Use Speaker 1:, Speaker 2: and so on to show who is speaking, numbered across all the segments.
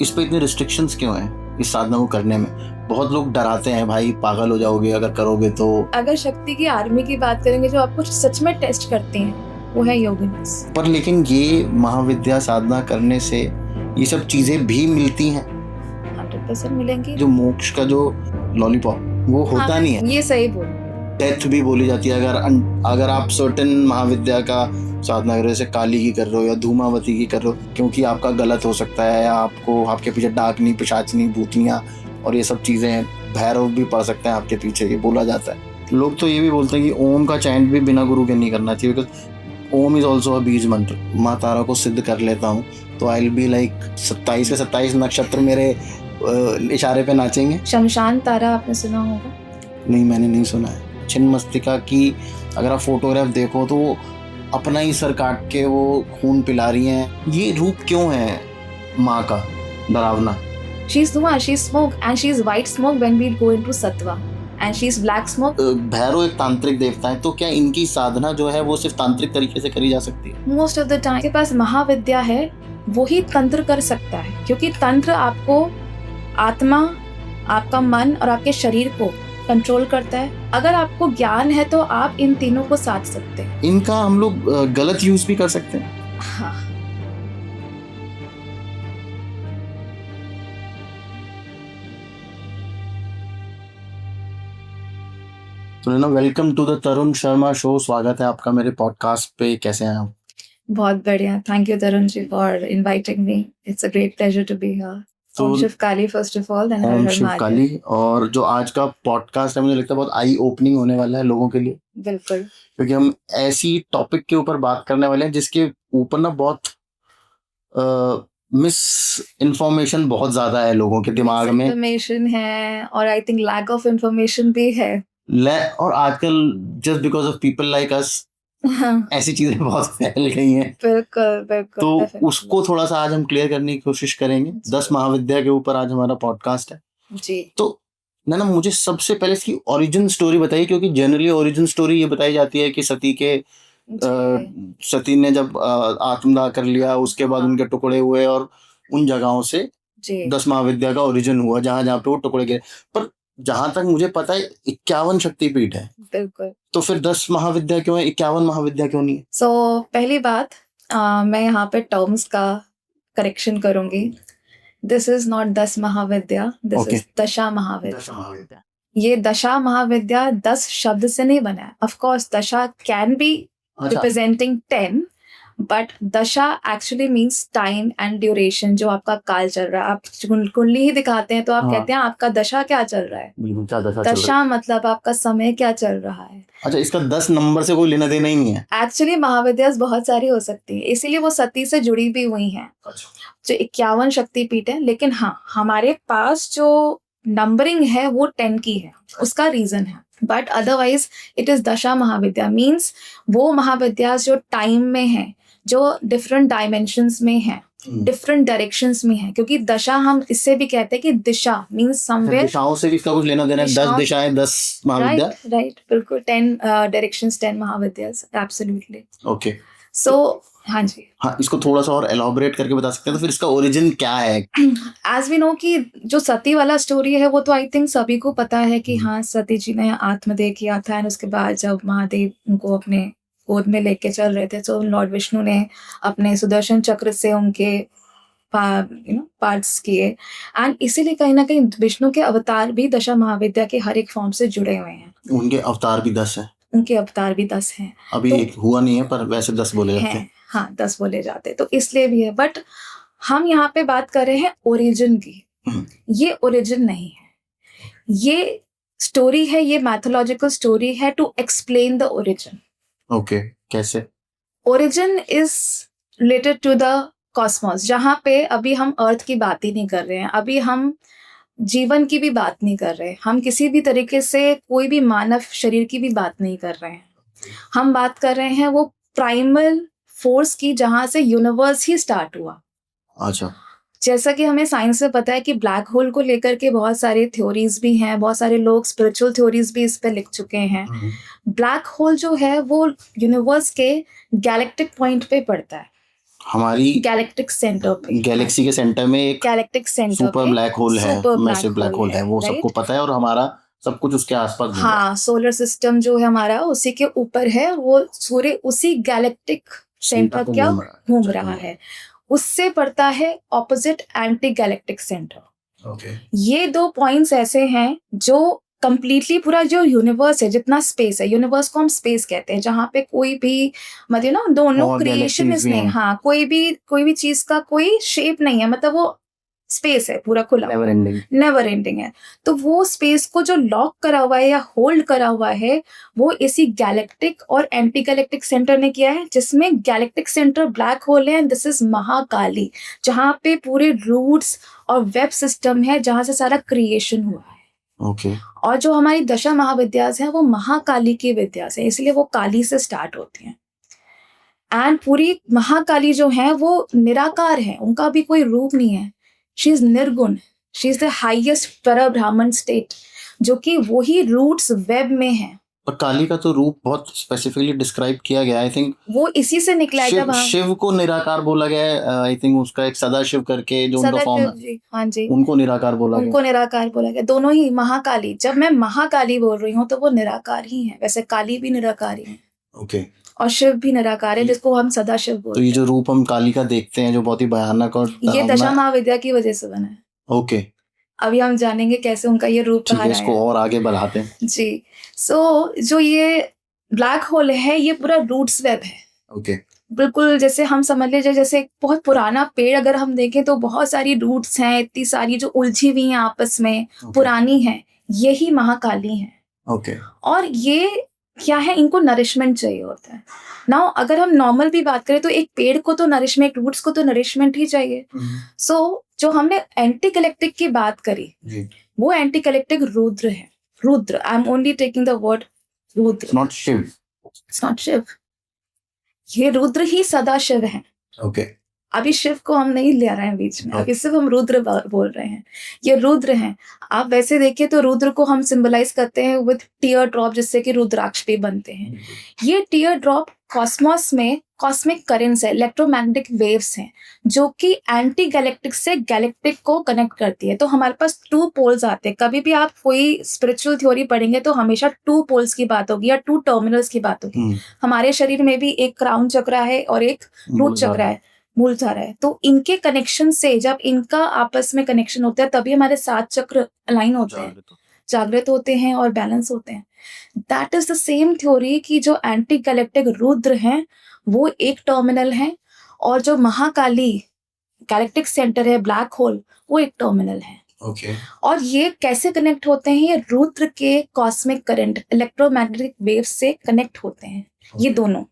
Speaker 1: इस पे इतने रिस्ट्रिक्शंस क्यों हैं इस साधना को करने में? बहुत लोग डराते हैं, भाई पागल हो जाओगे अगर करोगे तो।
Speaker 2: अगर शक्ति की आर्मी की बात करेंगे जो आपको सच में टेस्ट करते हैं वो है योगिनीज।
Speaker 1: पर लेकिन ये महाविद्या साधना करने से ये सब चीजें भी मिलती हैं।
Speaker 2: 100% मिलेंगी।
Speaker 1: जो मोक्ष का जो लॉलीपॉप वो होता नहीं है।
Speaker 2: ये सही बोल।
Speaker 1: डेथ भी बोली जाती है अगर आप सर्टेन महाविद्या का साधना कर रहे हो, जैसे काली की कर रहे हो या धूमावती की कर रहे हो, क्योंकि आपका गलत हो सकता है या आपको आपके पीछे डाकनी, पिशाचनी, भूतनियाँ और ये सब चीज़ें, भैरव भी पड़ सकते हैं आपके पीछे, ये बोला जाता है। लोग तो ये भी बोलते हैं कि ओम का चैंट भी बिना गुरु के नहीं करना चाहिए, because Om is also a beej mantra. माँ तारा को सिद्ध कर लेता हूँ तो आई विल बी लाइक 27 के 27 नक्षत्र मेरे इशारे पे नाचेंगे।
Speaker 2: शमशान तारा आपने सुना होगा?
Speaker 1: नहीं, मैंने नहीं सुना है। छिन्नमस्तिका की अगर आप फोटोग्राफ देखो तो वो अपना ही सर काट के वो खून पिला रही हैं। ये रूप क्यों है माँ का डरावना?
Speaker 2: She is Dua, she is smoke and she is white smoke when we go into Sattva and she is black smoke.
Speaker 1: Bhairav एक तांत्रिक देवता है, तो क्या इनकी साधना जो है वो सिर्फ तांत्रिक तरीके से करी जा सकती है?
Speaker 2: Most of the time के पास महाविद्या है वो ही तंत्र कर सकता है, क्योंकि तंत्र आपको आत्मा, आपका मन और आपके शरीर को कंट्रोल करता है। अगर आपको ज्ञान है तो आप इन तीनों को साध सकते हैं।
Speaker 1: इनका हम लोग गलत यूज भी कर सकते हैं।
Speaker 2: हाँ।
Speaker 1: तो ना, welcome to the Tarun Sharma show. स्वागत है आपका मेरे पॉडकास्ट पे। कैसे हैं आप?
Speaker 2: बहुत बढ़िया। Thank you Tarun ji for inviting me. It's a great pleasure to be here. Om Shiv Kali first of all, then Har
Speaker 1: Om
Speaker 2: Har
Speaker 1: Shiv
Speaker 2: Mahadev.
Speaker 1: Kali. और जो आज का पॉडकास्ट है मुझे लगता है बहुत आई ओपनिंग होने वाला है लोगों के लिए,
Speaker 2: बिल्कुल,
Speaker 1: क्योंकि हम ऐसी टॉपिक के ऊपर बात करने वाले हैं जिसके ऊपर ना बहुत मिस इन्फॉर्मेशन बहुत ज्यादा है लोगों के दिमाग में।
Speaker 2: इन्फॉर्मेशन है और I think lack of information भी है।
Speaker 1: और आजकल just because of people like us ऐसी चीजें बहुत फैल गई हैं।
Speaker 2: बिल्कुल बिल्कुल।
Speaker 1: तो
Speaker 2: definitely.
Speaker 1: उसको थोड़ा सा आज हम क्लियर करने की कोशिश करेंगे। 10 महाविद्या के ऊपर आज हमारा पॉडकास्ट है
Speaker 2: जी।
Speaker 1: तो ना मुझे सबसे पहले इसकी ओरिजिन स्टोरी बताइए, क्योंकि जनरली ओरिजिन स्टोरी ये बताई जाती है कि सती ने जब आत्मदाह कर लिया उसके बाद उनके टुकड़े हुए और उन जगहों से 10 महाविद्या का ओरिजिन हुआ जहां जहां पे वो टुकड़े गए। पर जहां तक मुझे पता है 51 शक्तिपीठ है।
Speaker 2: बिल्कुल।
Speaker 1: तो फिर 10 महाविद्या क्यों है, 51 महाविद्या क्यों नहीं है?
Speaker 2: पहली बात, मैं यहाँ पे टर्म्स का करेक्शन करूंगी। This is not 10 Mahavidya, this is Dasha Mahavidya. ये दशा महाविद्या 10 शब्द से नहीं बना है। ऑफ कोर्स दशा कैन बी रिप्रेजेंटिंग 10, बट दशा actually means time and duration, जो आपका काल चल रहा है। आप कुंडली ही दिखाते हैं तो आप कहते हैं आपका दशा क्या चल रहा है। दशा मतलब आपका समय क्या चल रहा है।
Speaker 1: अच्छा, इसका 10 नंबर से कोई लेना देना ही नहीं है।
Speaker 2: एक्चुअली महाविद्यास बहुत सारी हो सकती है, इसीलिए वो सती से जुड़ी भी हुई हैं। जो 51 शक्तिपीठ है, लेकिन हाँ हमारे पास जो नंबरिंग है वो 10 की है, उसका रीजन है। But otherwise it is Dasha Mahavidya, means वो महाविद्यास जो टाइम में है, जो डिफरेंट डायमेंशंस में है, डिफरेंट डायरेक्शंस में है। क्योंकि दशा हम इससे भी कहते हैं कि दिशा मीन्स समवेयर।
Speaker 1: दिशाओं से भी इसका कुछ लेना देना है। 10 दिशाएं, 10 महाविद्या।
Speaker 2: राइट, बिल्कुल। 10 डायरेक्शंस, 10 महाविद्यास। एब्सोल्युटली।
Speaker 1: ओके।
Speaker 2: सो हाँ जी,
Speaker 1: हाँ, इसको थोड़ा सा और एलॉबरेट करके बता सकते हैं तो फिर इसका ओरिजिन क्या है?
Speaker 2: एज वी नो कि जो सती वाला स्टोरी है वो तो आई थिंक सभी को पता है कि हाँ सती जी ने आत्मदेह किया था, और उसके बाद जब महादेव उनको अपने गोद में लेके चल रहे थे तो लॉर्ड विष्णु ने अपने सुदर्शन चक्र से उनके पार्ट्स किए। एंड इसीलिए कहीं ना कहीं विष्णु के अवतार भी दशा महाविद्या के हर एक फॉर्म से जुड़े हुए हैं।
Speaker 1: उनके अवतार भी 10 है।
Speaker 2: उनके अवतार भी 10 हैं।
Speaker 1: अभी तो एक हुआ नहीं है, पर वैसे 10 बोले जाते हैं।
Speaker 2: हाँ 10 बोले जाते, तो इसलिए भी है। बट हम यहाँ पे बात कर रहे हैं ओरिजिन की। ये ओरिजिन नहीं है, ये स्टोरी है, ये मैथोलॉजिकल स्टोरी है to explain the origin.
Speaker 1: Okay, कैसे?
Speaker 2: Origin is related to the cosmos, जहाँ पे अभी हम अर्थ की बात ही नहीं कर रहे हैं, अभी हम जीवन की भी बात नहीं कर रहे, हम किसी भी तरीके से कोई भी मानव शरीर की भी बात नहीं कर रहे हैं। हम बात कर रहे हैं वो प्राइमल फोर्स की, जहां से यूनिवर्स ही स्टार्ट हुआ।
Speaker 1: अच्छा।
Speaker 2: जैसा कि हमें साइंस से पता है कि ब्लैक होल को लेकर के बहुत सारे थ्योरीज भी हैं, बहुत सारे लोग स्पिरिचुअल थ्योरीज भी इस पे लिख चुके हैं। ब्लैक होल जो है वो यूनिवर्स के गैलेक्टिक पॉइंट पे पड़ता है।
Speaker 1: हमारी
Speaker 2: गैलेक्टिक सेंटर पे,
Speaker 1: गैलेक्सी के सेंटर में एक
Speaker 2: गैलेक्टिक सेंटर
Speaker 1: सुपर
Speaker 2: पे
Speaker 1: ब्लैक होल है,
Speaker 2: सुपर
Speaker 1: मैसिव ब्लैक होल है, वो
Speaker 2: राइट।
Speaker 1: सबको पता है और हमारा सब कुछ उसके आसपास घूम रहा है।
Speaker 2: हाँ, सोलर सिस्टम जो है हमारा उसी के ऊपर है, वो सूर्य उसी गैलेक्टिक सेंटर
Speaker 1: को
Speaker 2: क्या
Speaker 1: घूम रहा है।
Speaker 2: घूम रहा है। उससे पड़ता है opposite anti galactic centre.
Speaker 1: Okay.
Speaker 2: ये 2 पॉइंट्स ऐसे हैं जो कंप्लीटली पूरा जो यूनिवर्स है, जितना स्पेस है, यूनिवर्स को हम स्पेस कहते हैं, जहाँ पे कोई भी मतलब ना दोनों
Speaker 1: और
Speaker 2: क्रिएशन
Speaker 1: galaxies भी
Speaker 2: नहीं,
Speaker 1: हैं।
Speaker 2: हाँ, कोई भी चीज का कोई शेप नहीं है, मतलब वो स्पेस है पूरा खुला,
Speaker 1: नेवर एंडिंग।
Speaker 2: नेवर एंडिंग है। तो वो स्पेस को जो लॉक करा हुआ है या होल्ड करा हुआ है, वो इसी गैलेक्टिक और एंटी गैलेक्टिक सेंटर ने किया है, जिसमें गैलेक्टिक सेंटर ब्लैक होल है, एंड दिस इज महाकाली, जहाँ पे पूरे रूट्स और वेब सिस्टम है, जहाँ से सारा क्रिएशन हुआ है।
Speaker 1: ओके।
Speaker 2: और जो हमारी दशा महाविद्यास हैं वो महाकाली की विद्यास है, इसलिए वो काली से स्टार्ट होती हैं। एंड पूरी महाकाली जो है वो निराकार है, उनका भी कोई रूप नहीं है। शी इज निर्गुण, शी इज द हाईएस्ट पर ब्राह्मण स्टेट, जो कि वही रूट्स वेब में है।
Speaker 1: और काली का तो रूप बहुत स्पेसिफिकली डिस्क्राइब किया गया, आई थिंक
Speaker 2: वो इसी से निकला है जब
Speaker 1: शिव को निराकार बोला गया है। आई थिंक उसका एक सदाशिव करके जो उनका फॉर्म है,
Speaker 2: जी, हाँ जी,
Speaker 1: उनको निराकार बोला गया।
Speaker 2: उनको निराकार बोला गया। दोनों ही महाकाली, जब मैं महाकाली बोल रही हूँ तो वो निराकार ही है, वैसे काली भी निराकार ही है।
Speaker 1: ओके।
Speaker 2: और शिव भी निराकार है, जिसको हम सदाशिव बोलते हैं।
Speaker 1: तो ये जो रूप हम काली का देखते हैं जो बहुत ही भयानक और
Speaker 2: ये दशा महाविद्या की वजह से बना है।
Speaker 1: ओके।
Speaker 2: अभी हम जानेंगे कैसे उनका ये रूप
Speaker 1: ठीक
Speaker 2: बाहर
Speaker 1: है,
Speaker 2: आया
Speaker 1: इसको और आगे बढ़ाते हैं।
Speaker 2: जी। सो जो ये ब्लैक होल है, ये पूरा रूट्स वेब है।
Speaker 1: ओके।
Speaker 2: बिल्कुल जैसे हम समझ लीजिए, जैसे एक बहुत पुराना पेड़ अगर हम देखें तो बहुत सारी रूट्स हैं, इतनी सारी जो उलझी हुई हैं आपस में, पुरानी हैं, यही महाकाली हैं।
Speaker 1: ओके।
Speaker 2: और ये क्या है, इनको नरिशमेंट चाहिए होता है। नाउ अगर हम नॉर्मल भी बात करें तो एक पेड़ को तो नरिशमेंट, रूट्स को तो नरिशमेंट ही चाहिए। सो जो हमने एंटी गैलेक्टिक की बात करी, वो एंटी गैलेक्टिक रुद्र है। Rudra, I am only taking the word Rudra,
Speaker 1: not Shiv.
Speaker 2: It's not Shiv. ये रुद्र ही सदाशिव है।
Speaker 1: ओके।
Speaker 2: अभी शिव को हम नहीं ले रहे हैं बीच में, अभी सिर्फ हम रुद्र बोल रहे हैं। ये रुद्र हैं। आप वैसे देखिए तो रुद्र को हम सिंबलाइज करते हैं विद टीयर ड्रॉप, जिससे कि रुद्राक्ष भी बनते हैं। ये टीयर ड्रॉप कॉस्मोस में कॉस्मिक करेंट्स है, इलेक्ट्रोमैग्नेटिक वेव्स हैं, जो कि एंटी गैलेक्टिक से गैलेक्टिक को कनेक्ट करती है। तो हमारे पास 2 पोल्स आते हैं। कभी भी आप कोई स्पिरिचुअल थ्योरी पढ़ेंगे तो हमेशा 2 पोल्स की बात होगी या 2 टर्मिनल्स की बात होगी। हमारे शरीर में भी एक क्राउन चक्र है और एक रूट चक्र है, मूलधारा है। तो इनके कनेक्शन से, जब इनका आपस में कनेक्शन होता है, तभी हमारे 7 चक्र अलाइन होते हैं, जागृत होते हैं और बैलेंस होते हैं। That is the same theory कि जो एंटी गैलेक्टिक रुद्र हैं वो एक टर्मिनल है, और जो महाकाली गैलेक्टिक सेंटर है ब्लैक होल, वो एक टर्मिनल है।
Speaker 1: ओके।
Speaker 2: और ये कैसे कनेक्ट होते हैं? ये रुद्र के कॉस्मिक करंट, इलेक्ट्रोमैग्नेटिक वेव से कनेक्ट होते हैं ये दोनों।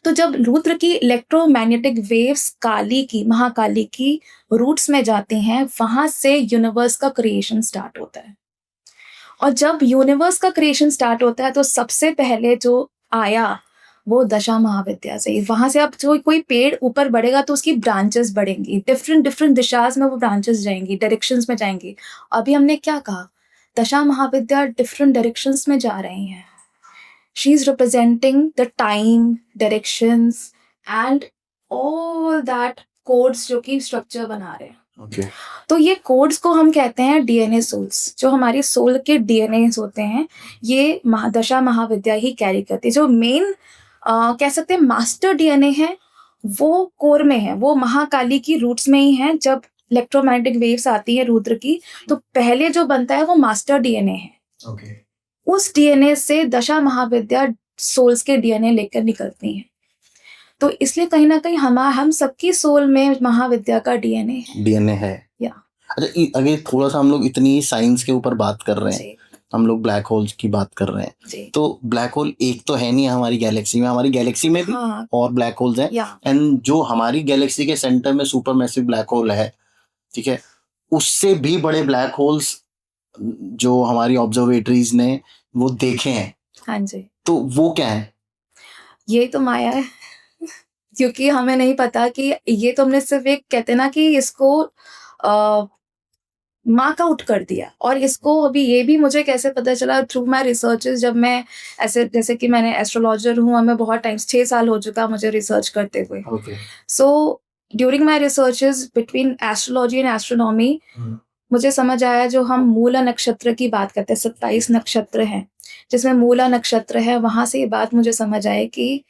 Speaker 2: तो जब रुद्र की इलेक्ट्रोमैग्नेटिक वेव्स काली की, महाकाली की रूट्स में जाती हैं, वहां से यूनिवर्स का क्रिएशन स्टार्ट होता है। और जब यूनिवर्स का क्रिएशन स्टार्ट होता है तो सबसे पहले जो आया वो दशा महाविद्या से। वहां से अब जो कोई पेड़ ऊपर बढ़ेगा तो उसकी ब्रांचेस बढ़ेंगी, डिफरेंट डिफरेंट दिशाज में वो ब्रांचेस जाएंगी, डायरेक्शंस में जाएंगी। अभी हमने क्या कहा, दशा महाविद्या डिफरेंट डायरेक्शंस में जा रही हैं। She is representing the time, directions and all that codes जो कि स्ट्रक्चर बना रहे हैं।
Speaker 1: Okay.
Speaker 2: तो ये कोड्स को हम कहते हैं डीएनए सोल्स, जो हमारी सोल के डीएनए होते हैं, ये दशा महाविद्या ही कैरी करती है। जो मेन कह सकते हैं मास्टर डीएनए है, वो कोर में है, वो महाकाली की रूट्स में ही है। जब इलेक्ट्रोमैग्नेटिक वेव्स आती है रुद्र की, तो पहले जो बनता है वो मास्टर डीएनए है।
Speaker 1: Okay.
Speaker 2: उस डीएनए से दशा महाविद्या सोल्स के डीएनए लेकर निकलती हैं। तो इसलिए कहीं ना कहीं हम सबकी सोल में महाविद्या का डीएनए है। या
Speaker 1: अच्छा, अगर थोड़ा सा हम लोग इतनी साइंस के ऊपर बात कर रहे हैं, हम लोग ब्लैक होल्स की बात कर रहे हैं, तो ब्लैक होल एक तो है नहीं हमारी गैलेक्सी में, हमारी गैलेक्सी में भी और ब्लैक होल्स हैं। एंड जो हमारी गैलेक्सी के सेंटर में सुपर मैसिव ब्लैक होल है, ठीक है, उससे भी बड़े ब्लैक होल्स जो हमारी ऑब्जर्वेटरीज ने वो देखे हैं।
Speaker 2: हाँ जी।
Speaker 1: तो वो क्या है?
Speaker 2: ये तो माया है, क्योंकि हमें नहीं पता कि ये तो हमने सिर्फ एक कहते ना कि इसको मार्क आउट कर दिया। और इसको अभी ये भी मुझे कैसे पता चला थ्रू माई रिसर्चेस, जब मैं ऐसे जैसे कि मैंने एस्ट्रोलॉजर हूँ और मैं बहुत टाइम 6 साल हो चुका मुझे रिसर्च करते हुए। So during my researches between astrology and astronomy मुझे समझ आया, जो हम मूला नक्षत्र की बात करते हैं, 27 नक्षत्र हैं जिसमें मूला नक्षत्र है, वहां से ये बात मुझे समझ आई कि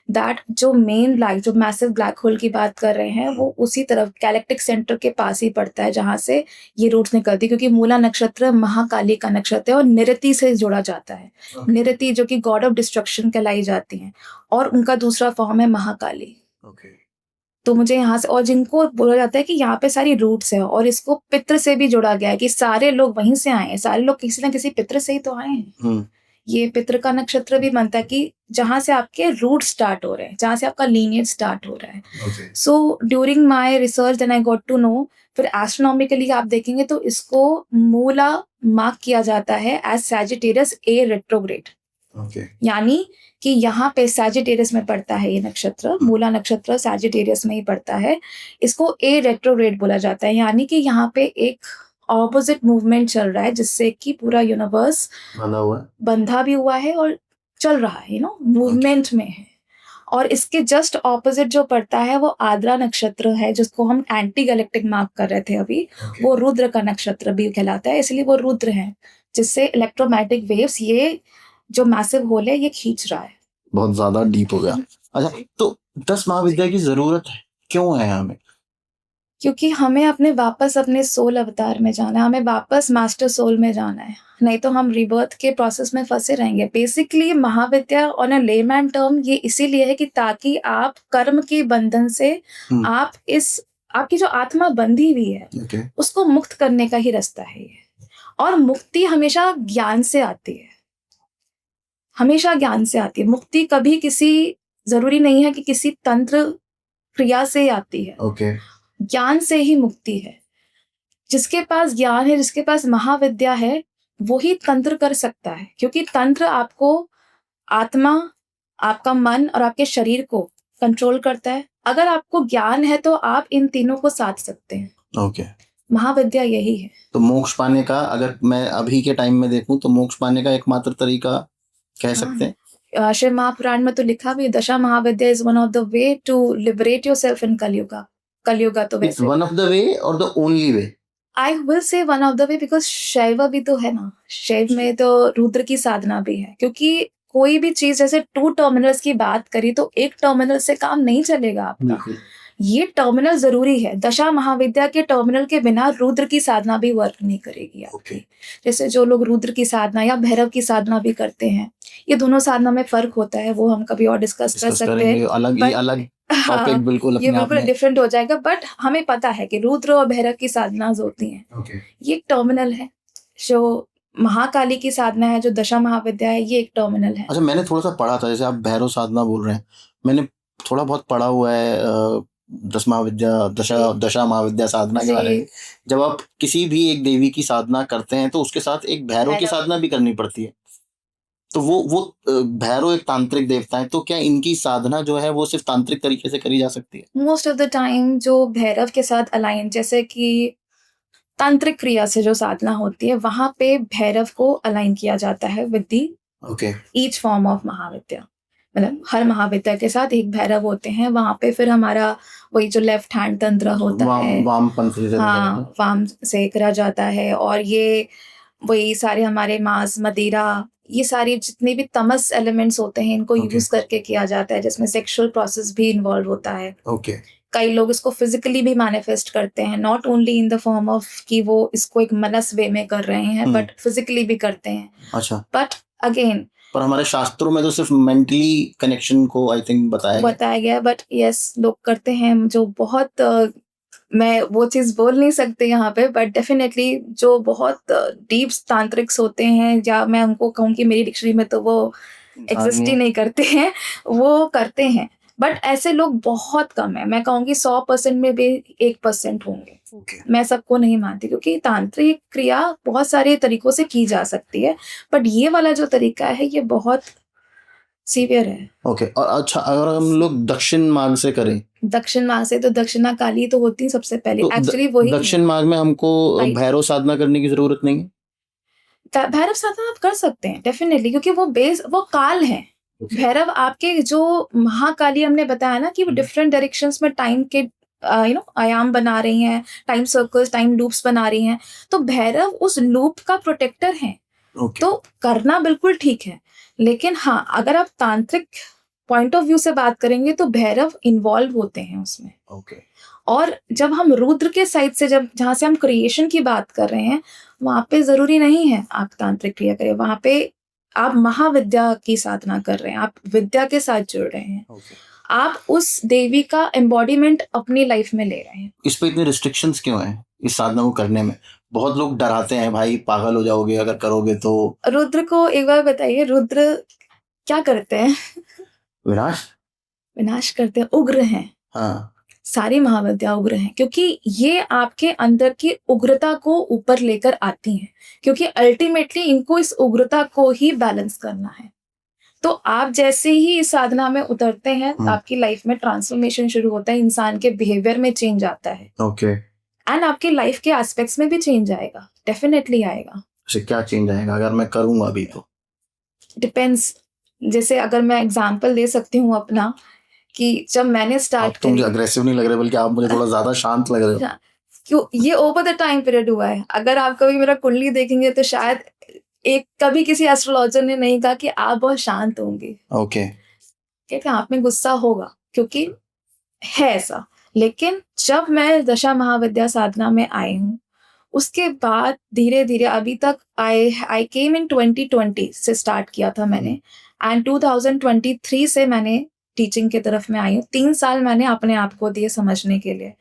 Speaker 2: दैट जो मेन ब्लैक, जो मैसिव ब्लैक होल की बात कर रहे हैं, वो उसी तरफ गैलेक्टिक सेंटर के पास ही पड़ता है जहां से ये रूट्स निकलती है। क्योंकि मूला नक्षत्र महाकाली का नक्षत्र है और निरति से जोड़ा जाता है। निरति जो कि गॉड ऑफ डिस्ट्रक्शन कहलाई जाती हैं, और उनका दूसरा फॉर्म है महाकाली। तो मुझे यहाँ से, और जिनको बोला जाता है कि यहाँ पे सारी रूट्स है, और इसको पितृ से भी जोड़ा गया है कि सारे लोग वहीं से आए हैं, सारे लोग किसी ना किसी पितृ से ही तो आए हैं। ये पितृ का नक्षत्र भी मानता है कि जहां से आपके रूट स्टार्ट हो रहे हैं, जहां से आपका लीनियज स्टार्ट हो रहा है। So during my research then I got to know, फिर एस्ट्रोनॉमिकली आप देखेंगे तो इसको मूला मार्क किया जाता है एज सैजिटेरियस ए रेट्रोग्रेड। यानी कि यहाँ पे सैजिटेरियस में पड़ता है ये नक्षत्र, मूला नक्षत्र सैजिटेरियस में ही पड़ता है। इसको ए रेट्रोग्रेड बोला जाता है, यानी कि यहाँ पे एक ऑपोजिट मूवमेंट चल रहा है जिससे कि पूरा यूनिवर्स बंधा भी हुआ है और चल रहा है, मूवमेंट में है। और इसके जस्ट ऑपोजिट जो पड़ता है वो आद्रा नक्षत्र है, जिसको हम एंटी गैलेक्टिक मार्क कर रहे थे अभी। वो रुद्र का नक्षत्र भी कहलाता है, इसलिए वो रुद्र है, जिससे इलेक्ट्रोमैग्नेटिक वेव्स, ये जो मैसिव होल है, ये खींच रहा है।
Speaker 1: बहुत ज्यादा डीप हो गया। अच्छा, तो 10 महाविद्या की जरूरत है क्यों है हमें?
Speaker 2: क्योंकि हमें वापस अपने सोल अवतार में जाना है, हमें वापस मास्टर सोल में जाना है, नहीं तो हम रिबर्थ के प्रोसेस में फंसे रहेंगे। Basically Mahavidya on a layman term ये इसीलिए है कि ताकि आप कर्म के बंधन से आप आपकी जो आत्मा बंधी हुई है उसको मुक्त करने का ही रास्ता है ये। और मुक्ति हमेशा ज्ञान से आती है, हमेशा ज्ञान से आती है। मुक्ति कभी जरूरी नहीं है कि किसी तंत्र क्रिया से आती है। ज्ञान से ही मुक्ति है। जिसके पास ज्ञान है, जिसके पास महाविद्या है, वो ही तंत्र कर सकता है, क्योंकि तंत्र आपको आत्मा, आपका मन और आपके शरीर को कंट्रोल करता है। अगर आपको ज्ञान है तो आप इन तीनों को साध सकते हैं। महाविद्या यही है।
Speaker 1: तो मोक्ष पाने का, अगर मैं अभी के टाइम में देखूं तो मोक्ष पाने का एकमात्र तरीका कह सकते हैं?
Speaker 2: शिव महापुराण में तो लिखा भी है, Dasha Mahavidya is one of the way to liberate yourself in Kalyuga. Kalyuga तो वैसे
Speaker 1: वन ऑफ द वे और the only way?
Speaker 2: I will say one of the way, because Shaiva भी तो है ना, शैव में तो रुद्र की साधना भी है। क्योंकि कोई भी चीज, जैसे 2 टर्मिनल्स की बात करी तो एक टर्मिनल से काम नहीं चलेगा आपका, ये टर्मिनल जरूरी है। दशा महाविद्या के टर्मिनल के बिना रुद्र की साधना भी वर्क नहीं करेगी आपकी। जैसे जो लोग रुद्र की साधना या भैरव की साधना भी करते हैं, ये दोनों साधना में फर्क होता है, वो हम कभी और डिस्कस कर सकते हैं।
Speaker 1: अलग टॉपिक, बिल्कुल
Speaker 2: ये बिल्कुल डिफरेंट हो जाएगा। बट हमें पता है कि रुद्र और भैरव की साधना होती हैं। ये एक टर्मिनल है। जो महाकाली की साधना है, जो दशा महाविद्या है, ये एक टर्मिनल है।
Speaker 1: अच्छा, मैंने थोड़ा सा पढ़ा था, जैसे आप भैरव साधना बोल रहे हैं, मैंने थोड़ा बहुत पढ़ा हुआ है 10 महाविद्या, दशा महाविद्या साधना के बारे में। जब आप किसी भी एक देवी की साधना करते हैं तो उसके साथ एक भैरव की साधना भी करनी पड़ती है। तो वो भैरव एक तांत्रिक देवता है, तो क्या इनकी साधना जो है वो सिर्फ तांत्रिक तरीके से करी जा सकती है?
Speaker 2: मोस्ट ऑफ द टाइम जो भैरव के साथ अलाइन, जैसे कि तांत्रिक क्रिया से जो साधना होती है, वहां पे भैरव को अलाइन किया जाता है with the each form of Mahavidya. मतलब हर महाविद्या के साथ एक भैरव होते हैं वहां पे। फिर हमारा वही जो लेफ्ट हैंड तंत्र होता है, वाम से करा जाता है। और ये वही सारे हमारे मांस, मदिरा, ये सारी जितने भी तमस एलिमेंट्स होते हैं, इनको यूज करके किया जाता है, जिसमें सेक्सुअल प्रोसेस भी इन्वॉल्व होता है। कई लोग इसको फिजिकली भी मैनिफेस्ट करते हैं, not only in the form of कि वो इसको एक मनस वे में कर रहे हैं, बट फिजिकली भी करते हैं।
Speaker 1: अच्छा,
Speaker 2: बट अगेन,
Speaker 1: पर हमारे शास्त्रों में तो सिर्फ मेंटली कनेक्शन को आई थिंक बताया
Speaker 2: गया। बट यस, लोग करते हैं जो बहुत मैं वो चीज बोल नहीं सकती यहाँ पे, बट डेफिनेटली जो बहुत डीप तांत्रिक्स होते हैं, या मैं उनको कहूँ कि मेरी डिक्शनरी में तो वो एग्जिस्ट ही नहीं करते हैं, वो करते हैं। बट ऐसे लोग बहुत कम है। मैं कहूँगी 100% में भी 1% होंगे। मैं सबको नहीं मानती, क्योंकि तांत्रिक क्रिया बहुत सारे तरीकों से की जा सकती है, बट ये वाला जो तरीका है ये बहुत सीवियर है।
Speaker 1: ओके, और अच्छा अगर हम लोग दक्षिण मार्ग से करें
Speaker 2: दक्षिण मार्ग से तो दक्षिणा काली तो होती है सबसे पहले,
Speaker 1: तो
Speaker 2: एक्चुअली वही है।
Speaker 1: दक्षिण मार्ग में हमको
Speaker 2: Right.
Speaker 1: भैरव साधना करने की जरूरत नहीं है?
Speaker 2: भैरव साधना आप कर सकते हैं डेफिनेटली, क्योंकि वो काल है। भैरव आपके जो महाकाली हमने बताया ना कि वो डिफरेंट डायरेक्शंस में टाइम के आयाम बना रही हैं, टाइम सर्कल्स, टाइम लूप्स बना रही हैं, तो भैरव उस लूप का प्रोटेक्टर है।
Speaker 1: ओके,
Speaker 2: तो करना बिल्कुल ठीक है, लेकिन हाँ, अगर आप तांत्रिक पॉइंट ऑफ व्यू से बात करेंगे तो भैरव इन्वॉल्व होते हैं उसमें।
Speaker 1: ओके,
Speaker 2: और जब हम रुद्र के साइड से, जब जहाँ से हम क्रिएशन की बात कर रहे हैं, वहाँ पे जरूरी नहीं है आप तांत्रिक क्रिया करें, वहाँ पे आप महाविद्या की साधना कर रहे हैं, आप विद्या के साथ जुड़ रहे हैं,
Speaker 1: ओके।
Speaker 2: आप उस देवी का एम्बॉडीमेंट अपनी लाइफ में ले रहे हैं।
Speaker 1: इस पे इतने रिस्ट्रिक्शंस क्यों हैं इस साधना को करने में? बहुत लोग डराते हैं, भाई पागल हो जाओगे अगर करोगे तो।
Speaker 2: रुद्र को एक बार बताइए, रुद्र क्या करते हैं?
Speaker 1: विनाश।
Speaker 2: विनाश करते हैं, उग्र हैं।
Speaker 1: हाँ,
Speaker 2: सारी महाविद्या उग्र हैं, क्योंकि ये आपके अंदर की उग्रता को ऊपर लेकर आती हैं, क्योंकि अल्टीमेटली इनको इस उग्रता को ही बैलेंस करना है। तो आप जैसे ही इस साधना में उतरते हैं, आपकी लाइफ में ट्रांसफॉर्मेशन शुरू होता है, इंसान के बिहेवियर में चेंज आता है।
Speaker 1: ओके।
Speaker 2: एंड आपके लाइफ के एस्पेक्ट्स में भी चेंज आएगा, डेफिनेटली आएगा।
Speaker 1: क्या चेंज आएगा अगर मैं करूंगा अभी तो?
Speaker 2: डिपेंड्स। जैसे अगर मैं एग्जांपल दे सकती हूँ अपना, कि जब मैंने स्टार्ट
Speaker 1: आप तो मुझे अग्रेसिव नहीं लग रहे, बल्कि आप मुझे थोड़ा ज्यादा शांत लग रहे हो।
Speaker 2: क्यों, ये ओवर द टाइम पीरियड हुआ है। अगर आप कभी मेरा कुंडली देखेंगे तो शायद कभी किसी एस्ट्रोलॉजर ने नहीं कहा कि आप बहुत शांत होंगे।
Speaker 1: ओके।
Speaker 2: कहते आप में गुस्सा होगा, क्योंकि है ऐसा। लेकिन जब मैं दशा महाविद्या साधना में आई हूँ, उसके बाद धीरे धीरे अभी तक आई केम इन 2020 से स्टार्ट किया था मैंने, एंड 2023 से मैंने टीचिंग की तरफ में आई हूँ। 3 साल मैंने अपने आप को दिए समझने के लिए,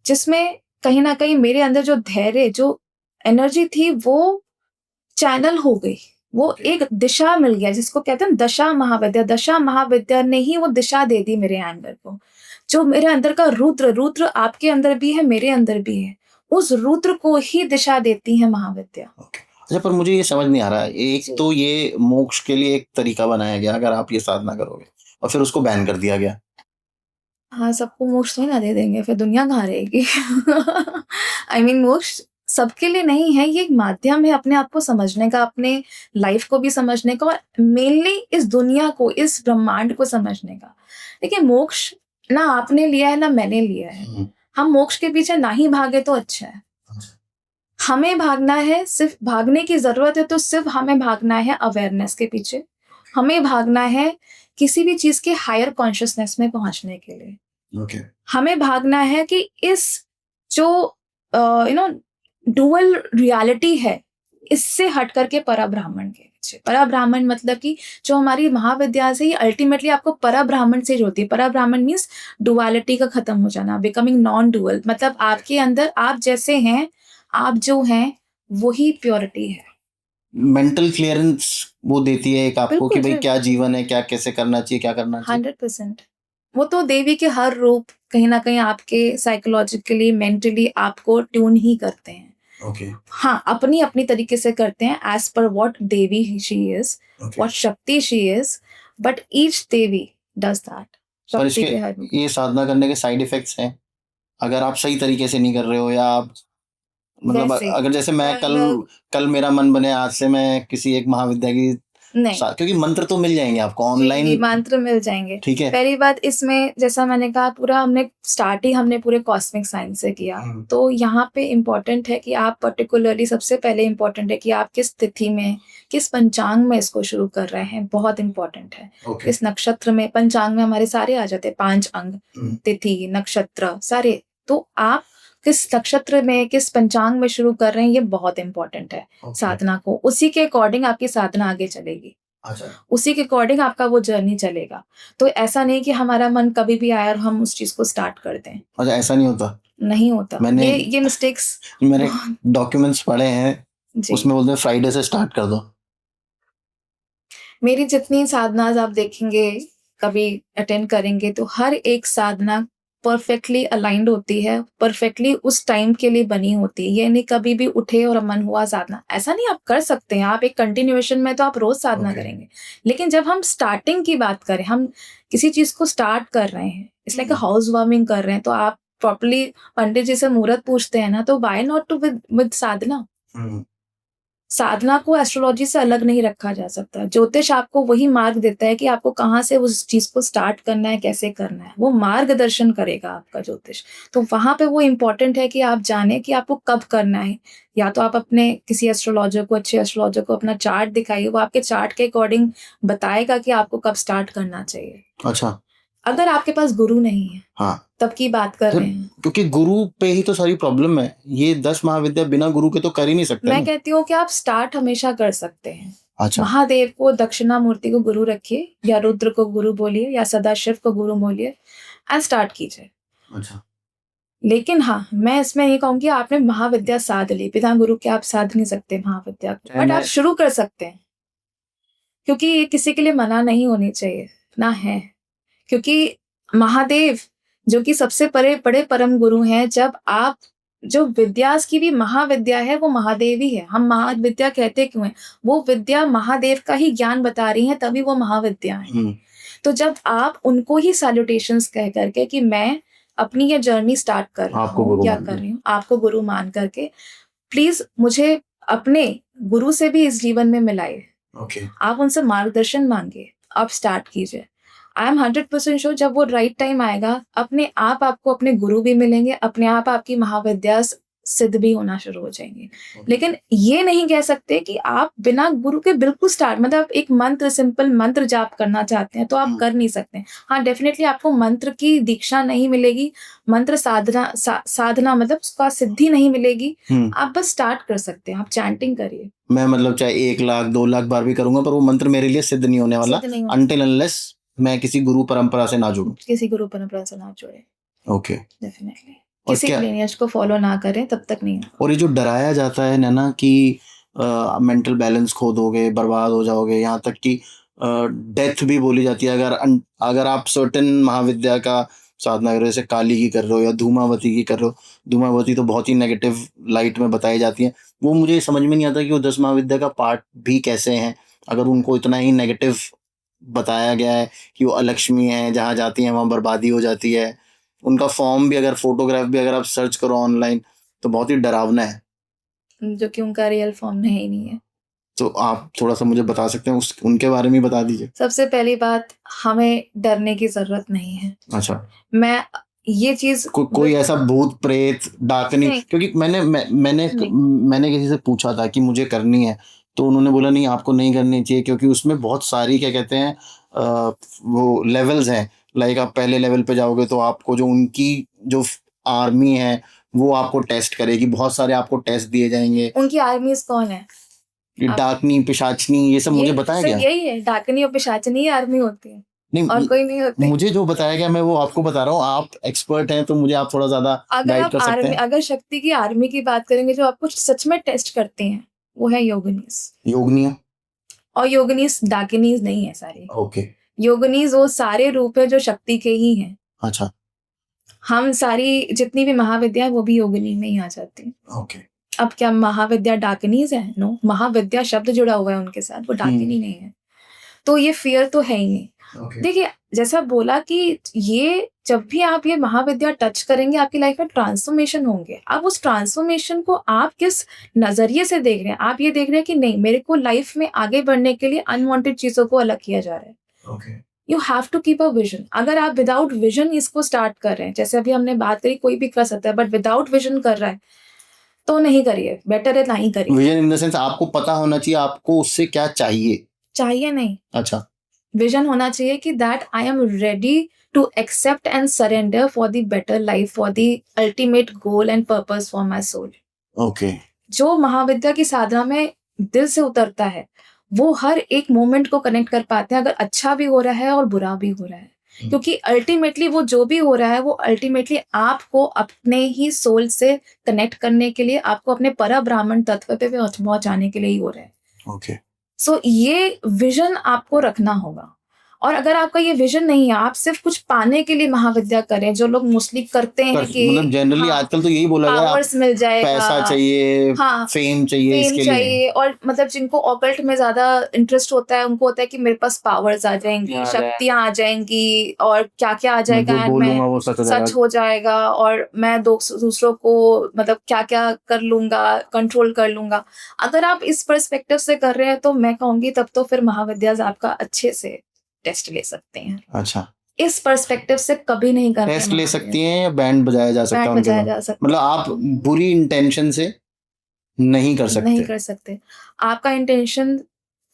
Speaker 2: जिसमें कहीं ना कहीं मेरे अंदर जो धैर्य, जो एनर्जी थी, वो चैनल हो गई, वो एक दिशा मिल गया, जिसको कहते हैं दशा महाविद्या। दशा महाविद्या ने ही वो दिशा दे दी मेरे एंगर को। जो मेरे अंदर का रुद्र आपके अंदर भी है, मेरे अंदर भी है, उस रुद्र को ही दिशा देती है महाविद्या।
Speaker 1: अच्छा, पर मुझे ये समझ नहीं आ रहा है, एक तो ये मोक्ष के लिए एक तरीका बनाया गया अगर आप ये साधना करोगे, और फिर उसको बैन कर दिया गया।
Speaker 2: हाँ, सबको मोक्ष थोड़ी ना दे देंगे, फिर दुनिया कहाँ रहेगी? आई मीन मोक्ष सबके लिए नहीं है, ये एक माध्यम है अपने आप को समझने का, अपने लाइफ को भी समझने का, और मेनली इस दुनिया को, इस ब्रह्मांड को समझने का। देखिए, मोक्ष ना आपने लिया है ना मैंने लिया है। हम मोक्ष के पीछे ना ही भागे तो अच्छा है। हमें भागना है, सिर्फ भागने की जरूरत है तो सिर्फ हमें भागना है अवेयरनेस के पीछे। हमें भागना है किसी भी चीज के हायर कॉन्शियसनेस में पहुंचने के लिए। हमें भागना है कि इस जो डुअल रियलिटी है, इससे हट करके पराब्राह्मण के पीछे। पराब्राह्मण मतलब कि जो हमारी महाविद्या से ही अल्टीमेटली आपको पराब्राह्मण से जोड़ती है। पराब्राह्मण मीन्स डुअलिटी का खत्म हो जाना, बिकमिंग नॉन डुअल, मतलब आपके अंदर आप जैसे हैं, आप जो हैं वही प्योरिटी है।
Speaker 1: मेंटल क्लियरेंस वो देती है एक आपको कि भाई क्या जीवन है, क्या कैसे करना चाहिए, क्या करना चाहिए।
Speaker 2: 100%। वो तो देवी के हर रूप कहीं ना कहीं आपके साइकोलॉजिकली, मेंटली आपको ट्यून ही करते हैं। हाँ, अपनी अपनी तरीके से करते हैं, as per what Devi she is, what Shakti she is, but each Devi does that.
Speaker 1: पर इसके ये साधना करने के साइड इफेक्ट्स हैं अगर आप सही तरीके से नहीं कर रहे हो, या आप मतलब अगर जैसे मैं कल मेरा मन बने आज से मैं किसी एक महाविद्या की, नहीं, क्योंकि मंत्र तो मिल जाएंगे आपको ऑनलाइन,
Speaker 2: मंत्र मिल जाएंगे,
Speaker 1: ठीक है।
Speaker 2: पहली बात इसमें, जैसा मैंने कहा, पूरा हमने स्टार्ट ही हमने पूरे कॉस्मिक साइंस से किया। तो यहाँ पे इम्पोर्टेंट है कि आप पर्टिकुलरली, सबसे पहले इम्पोर्टेंट है कि आप किस तिथि में, किस पंचांग में इसको शुरू कर रहे हैं, बहुत इम्पोर्टेंट है। इस नक्षत्र में, पंचांग में हमारे सारे आ जाते हैं 5 अंग, तिथि, नक्षत्र सारे। तो आप किस नक्षत्र में, किस पंचांग में शुरू कर रहे हैं, ये बहुत इंपॉर्टेंट है साधना को। उसी के अकॉर्डिंग आपकी साधना आगे चलेगी। उसी के अकॉर्डिंग आपका वो जर्नी चलेगा। तो ऐसा नहीं कि हमारा मन कभी भी आया और हम उस चीज को स्टार्ट कर दें।
Speaker 1: अच्छा, ऐसा नहीं होता?
Speaker 2: नहीं होता। मैंने ये मिस्टेक्स,
Speaker 1: मैंने डॉक्यूमेंट्स पढ़े हैं, उसमें बोलते हैं फ्राइडे से स्टार्ट कर दो।
Speaker 2: मेरी जितनी साधना आप देखेंगे, कभी अटेंड करेंगे, तो हर एक साधना परफेक्टली अलाइंड होती है, परफेक्टली उस टाइम के लिए बनी होती है। ये नहीं कभी भी उठे और मन हुआ साधना, ऐसा नहीं। आप कर सकते हैं, आप एक कंटिन्यूएशन में तो आप रोज साधना करेंगे, लेकिन जब हम स्टार्टिंग की बात करें, हम किसी चीज को स्टार्ट कर रहे हैं, इट्स लाइक हाउस वार्मिंग कर रहे हैं, तो आप प्रॉपर्ली पंडित जी से मुहूर्त पूछते हैं ना, तो व्हाई नॉट टू विद साधना। साधना को एस्ट्रोलॉजी से अलग नहीं रखा जा सकता। ज्योतिष आपको वही मार्ग देता है कि आपको कहाँ से उस चीज को स्टार्ट करना है, कैसे करना है, वो मार्गदर्शन करेगा आपका ज्योतिष। तो वहां पे वो इम्पोर्टेंट है कि आप जाने कि आपको कब करना है। या तो आप अपने किसी एस्ट्रोलॉजर को, अच्छे एस्ट्रोलॉजर को अपना चार्ट दिखाइए, वो आपके चार्ट के अकॉर्डिंग बताएगा कि आपको कब स्टार्ट करना चाहिए।
Speaker 1: अच्छा,
Speaker 2: अगर आपके पास गुरु नहीं है,
Speaker 1: हाँ,
Speaker 2: तब की बात कर रहे हैं,
Speaker 1: क्योंकि गुरु पे ही तो सारी प्रॉब्लम है। ये 10 महाविद्या बिना गुरु के तो कर ही नहीं सकते
Speaker 2: मैं
Speaker 1: ना।
Speaker 2: कहती हूँ कि आप स्टार्ट हमेशा कर सकते हैं।
Speaker 1: अच्छा,
Speaker 2: महादेव को, दक्षिणा मूर्ति को गुरु रखिए, या रुद्र को गुरु बोलिए, या सदाशिव को गुरु बोलिए, एंड स्टार्ट कीजिए।
Speaker 1: अच्छा,
Speaker 2: लेकिन हाँ, मैं इसमें ये कहूंगी, आपने महाविद्या साध ली, बिना गुरु के आप साध नहीं सकते महाविद्या को, बट आप शुरू कर सकते हैं, क्योंकि ये किसी के लिए मना नहीं होनी चाहिए ना है। क्योंकि महादेव जो कि सबसे बड़े परम गुरु हैं, जब आप जो विद्यास की भी महाविद्या है वो महादेव ही है। हम महाविद्या कहते क्यों हैं? वो विद्या महादेव का ही ज्ञान बता रही है, तभी वो महाविद्या है। तो जब आप उनको ही सैल्यूटेशंस कह करके कि मैं अपनी ये जर्नी स्टार्ट कर रहा हूँ या कर रही हूँ, आपको गुरु मान करके, प्लीज मुझे अपने गुरु से भी इस जीवन में मिलाइए। आप उनसे मार्गदर्शन मांगिए, आप स्टार्ट कीजिए। आई एम 100% श्योर, जब वो राइट टाइम आएगा, अपने आप आपको अपने गुरु भी मिलेंगे, अपने आप आपकी महाविद्या सिद्ध भी होना शुरू हो जाएंगी। लेकिन ये नहीं कह सकते कि आप बिना गुरु के बिल्कुल स्टार्ट, मतलब एक मंत्र, सिंपल मंत्र जाप करना चाहते हैं तो आप कर नहीं सकते। हाँ, डेफिनेटली आपको मंत्र की दीक्षा नहीं मिलेगी, मंत्र साधना मतलब उसका सिद्धि नहीं मिलेगी। आप बस स्टार्ट कर सकते हैं, आप चैंटिंग करिए।
Speaker 1: मैं मतलब चाहे 1 लाख 2 लाख बार भी करूंगा, पर वो मंत्र मेरे लिए सिद्ध नहीं होने वाला अनटिल अनलेस मैं किसी गुरु परंपरा से ना जुड़ूं।
Speaker 2: किसी गुरु परंपरा से ना जुड़े।
Speaker 1: ओके,
Speaker 2: डेफिनेटली किसी लिनिएज को फॉलो ना करें, तब तक नहीं।
Speaker 1: और ये जो डराया जाता है ना कि मेंटल बैलेंस खो दोगे, बर्बाद हो जाओगे, यहाँ तक कि डेथ भी बोली जाती है अगर आप सर्टेन महाविद्या का साधना कर रहे हो, जैसे काली की कर रहे हो या धूमावती की कर रहे हो। धूमावती तो बहुत ही नेगेटिव लाइट में बताई जाती है। वो मुझे समझ में नहीं आता कि वो 10 महाविद्या का पार्ट भी कैसे हैं, अगर उनको इतना ही नेगेटिव बताया गया है कि वो अलक्ष्मी है, जहाँ जाती हैं वहाँ बर्बादी हो जाती है। उनका फॉर्म भी, अगर फोटोग्राफ भी अगर आप सर्च करो ऑनलाइन, तो बहुत ही डरावना है,
Speaker 2: जो कि उनका रियल फॉर्म नहीं है।
Speaker 1: तो आप थोड़ा सा मुझे बता सकते हैं उनके बारे में बता दीजिए।
Speaker 2: सबसे पहली बात, हमें डरने की जरूरत नहीं है।
Speaker 1: अच्छा,
Speaker 2: मैं ये चीज
Speaker 1: कोई ऐसा भूत प्रेत डाकनी, क्योंकि मैंने किसी से पूछा था कि मुझे करनी है, तो उन्होंने बोला नहीं, आपको नहीं करनी चाहिए, क्योंकि उसमें बहुत सारी क्या कहते हैं वो लेवल्स हैं। लाइक आप पहले लेवल पे जाओगे तो आपको जो उनकी जो आर्मी है वो आपको टेस्ट करेगी, बहुत सारे आपको टेस्ट दिए जाएंगे।
Speaker 2: उनकी आर्मी कौन है?
Speaker 1: डाकनी, पिशाचनी, ये सब मुझे बताया गया।
Speaker 2: यही है, डाकनी और पिशाचनी आर्मी होती है, नहीं, और कोई नहीं होती।
Speaker 1: मुझे जो बताया गया मैं वो आपको बता रहा हूँ, आप एक्सपर्ट हैं तो मुझे आप थोड़ा ज्यादा गाइड कर सकते हैं।
Speaker 2: अगर शक्ति की आर्मी की बात करेंगे जो आपको सच में टेस्ट करते हैं, वो है योगिनीस।
Speaker 1: योगनिया
Speaker 2: और योगिनीस डाकिनीज नहीं है सारी।
Speaker 1: ओके,
Speaker 2: योगिनीज वो सारे रूप है जो शक्ति के ही हैं।
Speaker 1: अच्छा,
Speaker 2: हम सारी जितनी भी महाविद्या है वो भी योगिनी में ही आ जाती है।
Speaker 1: ओके,
Speaker 2: अब क्या महाविद्या डाकिनीज है? नो, महाविद्या शब्द जुड़ा हुआ है उनके साथ, वो डाकिनी नहीं है। तो ये फियर तो है ही नहीं। देखिए, जैसा बोला कि ये जब भी आप ये महाविद्या टच करेंगे, आपकी लाइफ में ट्रांसफॉर्मेशन होंगे। अब उस ट्रांसफॉर्मेशन को आप किस नजरिए से देख रहे हैं? आप ये देख रहे हैं कि नहीं, मेरे को लाइफ में आगे बढ़ने के लिए अनवांटेड चीजों को अलग किया जा रहा है। You have to keep a vision. अगर आप विदाउट विजन इसको स्टार्ट कर रहे हैं, जैसे अभी हमने बात करी, कोई भी कर सकता है, बट विदाउट विजन कर रहा है तो नहीं करिए, बेटर है नहीं करिए।
Speaker 1: विजन इन द सेंस आपको पता होना चाहिए आपको उससे क्या चाहिए नहीं। अच्छा,
Speaker 2: विजन होना चाहिए कि that I am ready to accept and surrender for the better life, for the ultimate goal and purpose for my soul.
Speaker 1: Okay,
Speaker 2: जो महाविद्या की साधना में दिल से उतरता है, वो हर एक मोमेंट को कनेक्ट कर पाते हैं, अगर अच्छा भी हो रहा है और बुरा भी हो रहा है। क्योंकि अल्टीमेटली वो जो भी हो रहा है, वो अल्टीमेटली आपको अपने ही सोल से कनेक्ट करने के लिए, आपको अपने पर ब्राह्मण तत्व पे पहुंचाने के लिए ही हो रहा है।
Speaker 1: ओके,
Speaker 2: सो ये विजन आपको रखना होगा। और अगर आपका ये विजन नहीं है, आप सिर्फ कुछ पाने के लिए महाविद्या करें, जो लोग मोस्टली करते हैं कि
Speaker 1: मतलब जनरली
Speaker 2: हाँ,
Speaker 1: आजकल तो यही बोला गया है,
Speaker 2: पावर्स मिल जाएगा,
Speaker 1: पैसा चाहिए,
Speaker 2: हाँ,
Speaker 1: फेम चाहिए,
Speaker 2: फेम
Speaker 1: इसके लिए
Speaker 2: चाहिए, और मतलब जिनको ऑकल्ट में ज्यादा इंटरेस्ट होता है, उनको होता है कि मेरे पास पावर्स आ जाएंगी, शक्तियां आ जाएंगी, और क्या क्या आ
Speaker 1: मैं
Speaker 2: जाएगा,
Speaker 1: जो
Speaker 2: एंड
Speaker 1: बोलूंगा वो सच हो
Speaker 2: सच
Speaker 1: जाएगा।
Speaker 2: हो जाएगा, और मैं दूसरों को मतलब क्या क्या कर लूंगा, कंट्रोल कर लूंगा। अगर आप इस पर्सपेक्टिव से कर रहे हैं तो मैं कहूंगी तब तो फिर महाविद्यालय आपका अच्छे से टेस्ट ले सकते हैं।
Speaker 1: अच्छा,
Speaker 2: इस पर्सपेक्टिव से कभी नहीं करते
Speaker 1: टेस्ट ले
Speaker 2: महाविद्यालय।
Speaker 1: सकती हैं या बैंड बजाया जा सकता है
Speaker 2: बैंड
Speaker 1: उनके
Speaker 2: बजाया
Speaker 1: बाद?
Speaker 2: जा सकता
Speaker 1: मतलब आप बुरी इंटेंशन से नहीं कर
Speaker 2: नहीं
Speaker 1: सकते।
Speaker 2: कर सकते। आपका इंटेंशन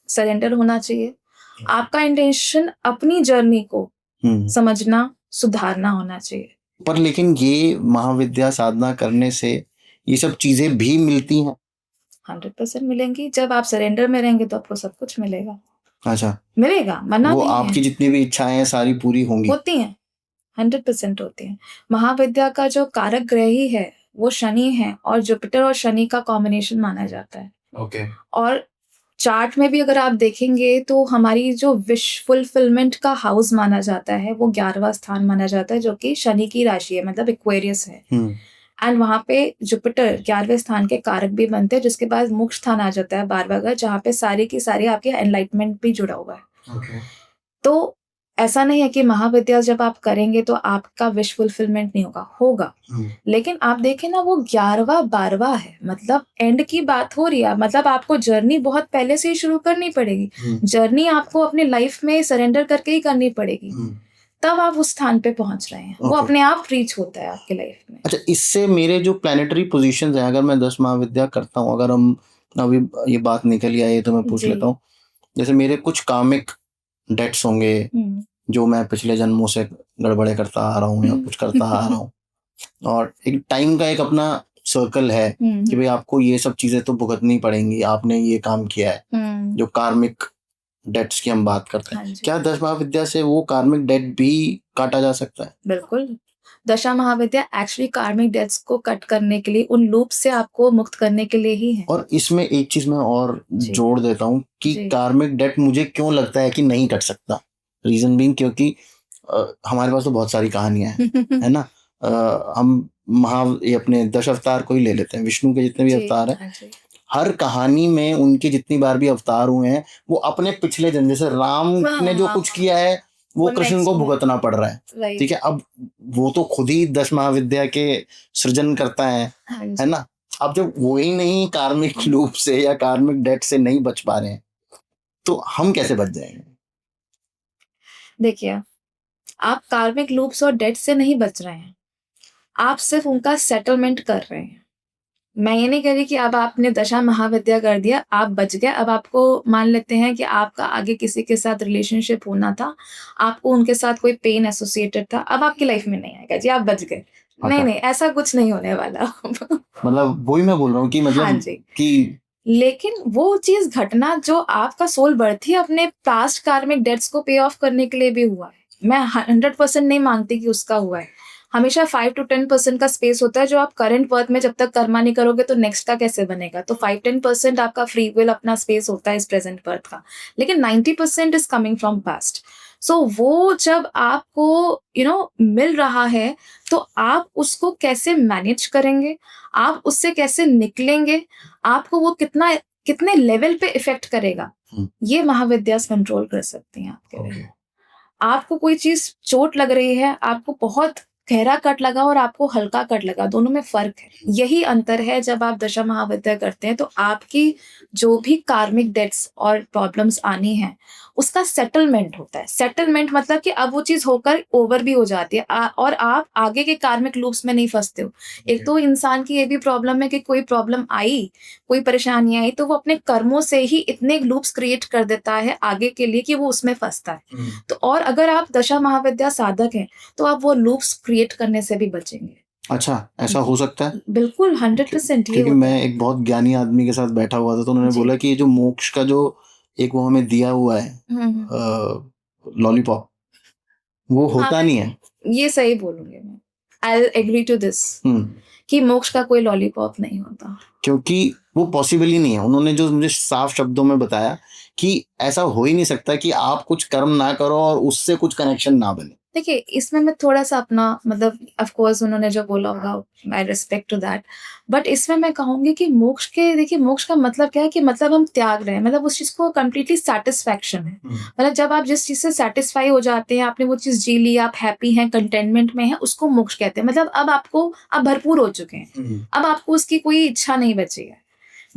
Speaker 2: सरेंडर होना चाहिए, आपका इंटेंशन अपनी जर्नी को समझना, सुधारना होना चाहिए।
Speaker 1: पर लेकिन ये महाविद्या साधना करने से ये सब चीजें भी मिलती हैं?
Speaker 2: 100% मिलेंगी। जब आप सरेंडर में रहेंगे तो आपको सब कुछ मिलेगा।
Speaker 1: अच्छा,
Speaker 2: मिलेगा, मना
Speaker 1: वो
Speaker 2: नहीं
Speaker 1: आपकी
Speaker 2: है।
Speaker 1: जितनी भी इच्छाएं हैं सारी पूरी होंगी?
Speaker 2: होती हैं, 100% होती हैं। महाविद्या का जो कारक ग्रह ही है वो शनि है, और जुपिटर और शनि का कॉम्बिनेशन माना जाता है।
Speaker 1: ओके।
Speaker 2: और चार्ट में भी अगर आप देखेंगे तो हमारी जो विश फुलफिलमेंट का हाउस माना जाता है वो 11वां स्थान माना जाता है, जो कि शनि की राशि है, मतलब एक्वेरियस है। एंड वहां पे जुपिटर 11वें स्थान के कारक भी बनते हैं, जिसके बाद मोक्ष स्थान आ जाता है 12वां घर, जहाँ पे सारी की सारी आपके एनलाइटमेंट भी जुड़ा हुआ है।
Speaker 1: ओके।
Speaker 2: तो ऐसा नहीं है कि महाविद्या जब आप करेंगे तो आपका विश फुलफिलमेंट नहीं होगा, होगा। लेकिन आप देखें ना, वो 11वां 12वां है, मतलब एंड की बात हो रही है। मतलब आपको जर्नी बहुत पहले से ही शुरू करनी पड़ेगी। जर्नी आपको अपने लाइफ में सरेंडर करके ही करनी पड़ेगी, तब आप उस स्थान पे पहुंच रहे हैं। वो अपने आप रीच होता है आपके लाइफ में।
Speaker 1: अच्छा, इससे मेरे जो प्लानिटरी पोजीशंस हैं, अगर मैं 10 महाविद्या करता हूँ, अगर हम अभी ये बात निकल ही आई है तो मैं पूछ
Speaker 2: जी।
Speaker 1: लेता हूँ, जैसे मेरे कुछ कार्मिक डेट्स होंगे जो मैं पिछले जन्मों से गड़बड़े करता आ रहा हूँ या कुछ करता आ रहा हूँ, और एक टाइम का एक अपना सर्कल है कि भाई आपको ये सब चीजें तो भुगतनी पड़ेंगी, आपने ये काम किया है, जो कार्मिक डेट्स की हम बात करते हैं। क्या 10 महाविद्या से वो कार्मिक डेट भी काटा जा सकता है?
Speaker 2: बिल्कुल। दशा महाविद्या एक्चुअली कार्मिक डेट्स को कट करने के लिए, उन लूप से आपको मुक्त करने के लिए ही है।
Speaker 1: और इसमें एक चीज मैं और जोड़ देता हूँ कि कार्मिक डेट मुझे क्यों लगता है कि नहीं कट सकता। रीजन बीइंग क्योंकि हमारे पास तो बहुत सारी कहानियां हैं, है ना। हम ये अपने 10 अवतार को ही ले लेते हैं, विष्णु के जितने भी अवतार हैं, हर कहानी में उनके जितनी बार भी अवतार हुए हैं वो अपने पिछले जन्म, जैसे राम ने जो कुछ किया है वो कृष्ण को भुगतना पड़ रहा है, ठीक है। अब वो तो खुद ही 10 महाविद्या के सृजन करता है ना। अब जब वो ही नहीं कार्मिक लूप से या कार्मिक डेट से नहीं बच पा रहे हैं तो हम कैसे बच जाएंगे?
Speaker 2: देखिए, आप कार्मिक लूप्स और डेट से नहीं बच रहे हैं, आप सिर्फ उनका सेटलमेंट कर रहे हैं। मैं ये नहीं कह रही कि अब आपने दशा महाविद्या कर दिया, आप बच गए। अब आपको मान लेते हैं कि आपका आगे किसी के साथ रिलेशनशिप होना था, आपको उनके साथ कोई पेन एसोसिएटेड था, अब आपकी लाइफ में नहीं आएगा जी, आप बच गए। नहीं नहीं, ऐसा कुछ नहीं होने वाला।
Speaker 1: मतलब वही मैं बोल रहा हूँ कि मतलब
Speaker 2: हाँ जी,
Speaker 1: कि
Speaker 2: लेकिन वो चीज घटना जो आपका सोल बर्थ ही अपने पास्ट कार्मिक डेट्स को पे ऑफ करने के लिए भी हुआ है। मैं 100% नहीं मानती कि उसका हुआ है। हमेशा 5 to 10% का स्पेस होता है, जो आप करंट बर्थ में जब तक कर्मा नहीं करोगे तो नेक्स्ट का कैसे बनेगा। तो 5-10% आपका फ्री विल अपना स्पेस होता है इस प्रेजेंट बर्थ का, लेकिन 90% इज कमिंग फ्रॉम पास्ट। सो वो जब आपको मिल रहा है तो आप उसको कैसे मैनेज करेंगे, आप उससे कैसे निकलेंगे, आपको वो कितने लेवल पे इफेक्ट करेगा, ये महाविद्या कंट्रोल कर सकती हैं आपके लिए। आपको कोई चीज चोट लग रही है, आपको बहुत गहरा कट लगा और आपको हल्का कट लगा, दोनों में फर्क है। यही अंतर है। जब आप दशा महाविद्या करते हैं तो आपकी जो भी कार्मिक डेट्स और प्रॉब्लम्स आनी है उसका सेटलमेंट होता है। सेटलमेंट मतलब कि अब वो चीज होकर ओवर भी हो जाती है, और आप आगे के कार्मिक लूप्स में नहीं फंसते हो। एक तो इंसान की ये भी प्रॉब्लम है कि कोई प्रॉब्लम आई, कोई परेशानी आई, तो वो अपने कर्मों से ही इतने लूप्स क्रिएट कर देता है आगे के लिए कि वो उसमें फंसता है। तो और अगर आप दशा महाविद्या साधक हैं तो आप वो लूप्स क्रिएट करने से भी बचेंगे।
Speaker 1: अच्छा, ऐसा हो सकता है?
Speaker 2: बिल्कुल 100% ये
Speaker 1: क्योंकि
Speaker 2: होता
Speaker 1: मैं
Speaker 2: है।
Speaker 1: एक बहुत ज्ञानी आदमी के साथ बैठा हुआ था तो उन्होंने बोला कि ये जो मोक्ष का जो एक वो हमें दिया हुआ है लॉलीपॉप, वो होता नहीं है।
Speaker 2: ये सही बोलूंगी मैं, आई एग्री टू दिस, कि मोक्ष का कोई लॉलीपॉप नहीं होता,
Speaker 1: क्योंकि वो पॉसिबल ही नहीं है। उन्होंने जो मुझे साफ शब्दों में बताया कि ऐसा हो ही नहीं सकता कि आप कुछ कर्म ना करो और उससे कुछ कनेक्शन ना बने।
Speaker 2: देखिए, इसमें मैं थोड़ा-सा अपना मतलब ऑफ कोर्स उन्होंने जो बोला होगा I respect to that, but इसमें मैं कहूँगी कि देखिए मोक्ष का मतलब क्या है कि मतलब हम त्याग रहे हैं, मतलब उस चीज़ को कंप्लीटली सैटिस्फैक्शन है। मतलब जब आप जिस चीज़ से सैटिस्फाई हो जाते हैं, आपने वो चीज़ जी ली, आप हैप्पी हैं, कंटेंटमेंट में हैं, उसको मोक्ष कहते हैं। मतलब अब आप भरपूर हो चुके हैं, अब आपको उसकी कोई इच्छा नहीं बची है,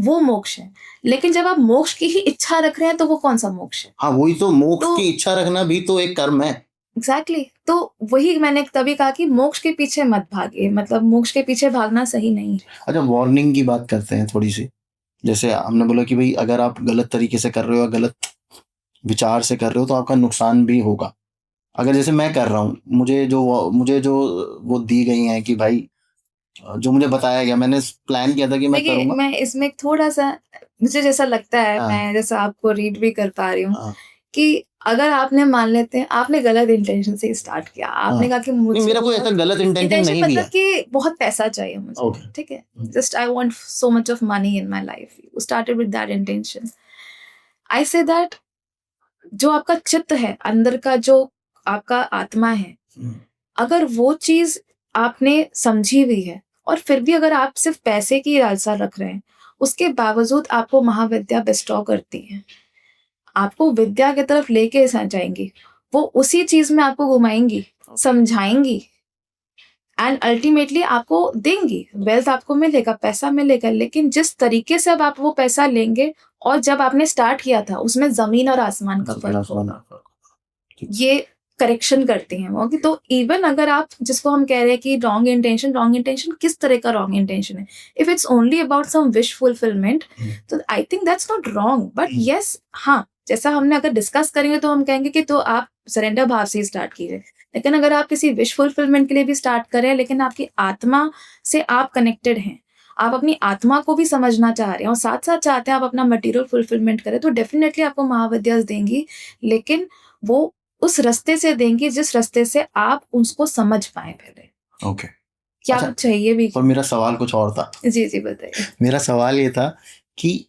Speaker 2: वो मोक्ष है। लेकिन जब आप मोक्ष की ही इच्छा रख रहे हैं, तो वो कौन-सा मोक्ष है?
Speaker 1: हाँ, वही तो, मोक्ष
Speaker 2: तो
Speaker 1: की इच्छा रखना भी तो एक कर्म है।
Speaker 2: एग्जैक्टली तो वही मैंने तभी कहा कि मोक्ष के पीछे मत भागिए, मतलब मोक्ष के पीछे भागना सही नहीं है।
Speaker 1: अच्छा, वार्निंग की बात करते हैं थोड़ी सी। जैसे हमने बोला कि भाई अगर आप गलत तरीके से कर रहे हो या गलत विचार से कर रहे हो तो आपका नुकसान भी होगा। अगर जैसे मैं कर रहा हूँ, मुझे जो वो दी गई हैं कि भाई जो मुझे बताया गया, मैंने प्लान किया था कि मैं
Speaker 2: देखिए,
Speaker 1: करूँगा।
Speaker 2: मैं इसमें थोड़ा-सा मुझे जैसा लगता है,
Speaker 1: हाँ,
Speaker 2: मैं जैसा आपको रीड भी कर पा रही हूँ
Speaker 1: हाँ,
Speaker 2: कि अगर आपने मान लेते हैं, आपने गलत इंटेंशन से स्टार्ट किया। आपने
Speaker 1: हाँ।
Speaker 2: कहा कि
Speaker 1: नहीं,
Speaker 2: मुझे
Speaker 1: मेरा कोई ऐसा गलत इंटेंशन
Speaker 2: इंटेंशन
Speaker 1: नहीं भी
Speaker 2: मतलब
Speaker 1: है।
Speaker 2: कि बहुत पैसा चाहिए मुझे,
Speaker 1: ओके।
Speaker 2: ठीक है? Just I want so much of money in my life. You started with that intention. I say that जो आपका चित्त है, अंदर का जो आपका आत्मा है, अगर वो चीज़ आपने समझी हुई है और फिर भी अगर आप सिर्फ़ पैसे की लालसा रख रहे हैं, उसके बावजूद आपको महाविद्या बेस्टॉ करती है। आपको विद्या की तरफ लेके जाएँगी। वो उसी चीज़ में आपको घुमाएँगी, समझाएँगी एंड अल्टीमेटली आपको देंगी। वेल्थ आपको मिलेगा, पैसा मिलेगा, लेकिन जिस तरीके से अब आप वो पैसा लेंगे और जब आपने स्टार्ट किया था, उसमें ज़मीन और आसमान का फ़र्क होगा। ये करेक्शन करती हैं वो कि तो इवन अगर आप जिसको हम कह रहे हैं कि रॉन्ग इंटेंशन किस तरह का रॉन्ग इंटेंशन है? If it's only about some wish fulfilment, तो I think that's not wrong, but yes, हाँ, जैसा हमने अगर डिस्कस करेंगे तो हम कहेंगे कि तो आप सरेंडर भाव से ही स्टार्ट कीजिए। लेकिन अगर आप किसी विश फुलफिलमेंट के लिए भी स्टार्ट करें, लेकिन आपकी आत्मा से आप कनेक्टेड हैं, आप अपनी आत्मा को भी समझना चाह रहे हैं और साथ-साथ चाहते हैं आप अपना मटेरियल फुलफिलमेंट करें, तो डेफिनिटली आपको महाविद्यास देंगी, लेकिन वो उस रास्ते से देंगी जिस रास्ते से आप उसको समझ पाएँ पहले।
Speaker 1: ओके।
Speaker 2: क्या
Speaker 1: अच्छा,
Speaker 2: चाहिए भी?
Speaker 1: और मेरा सवाल कुछ और था।
Speaker 2: जी, जी, बताइए।
Speaker 1: मेरा सवाल ये था कि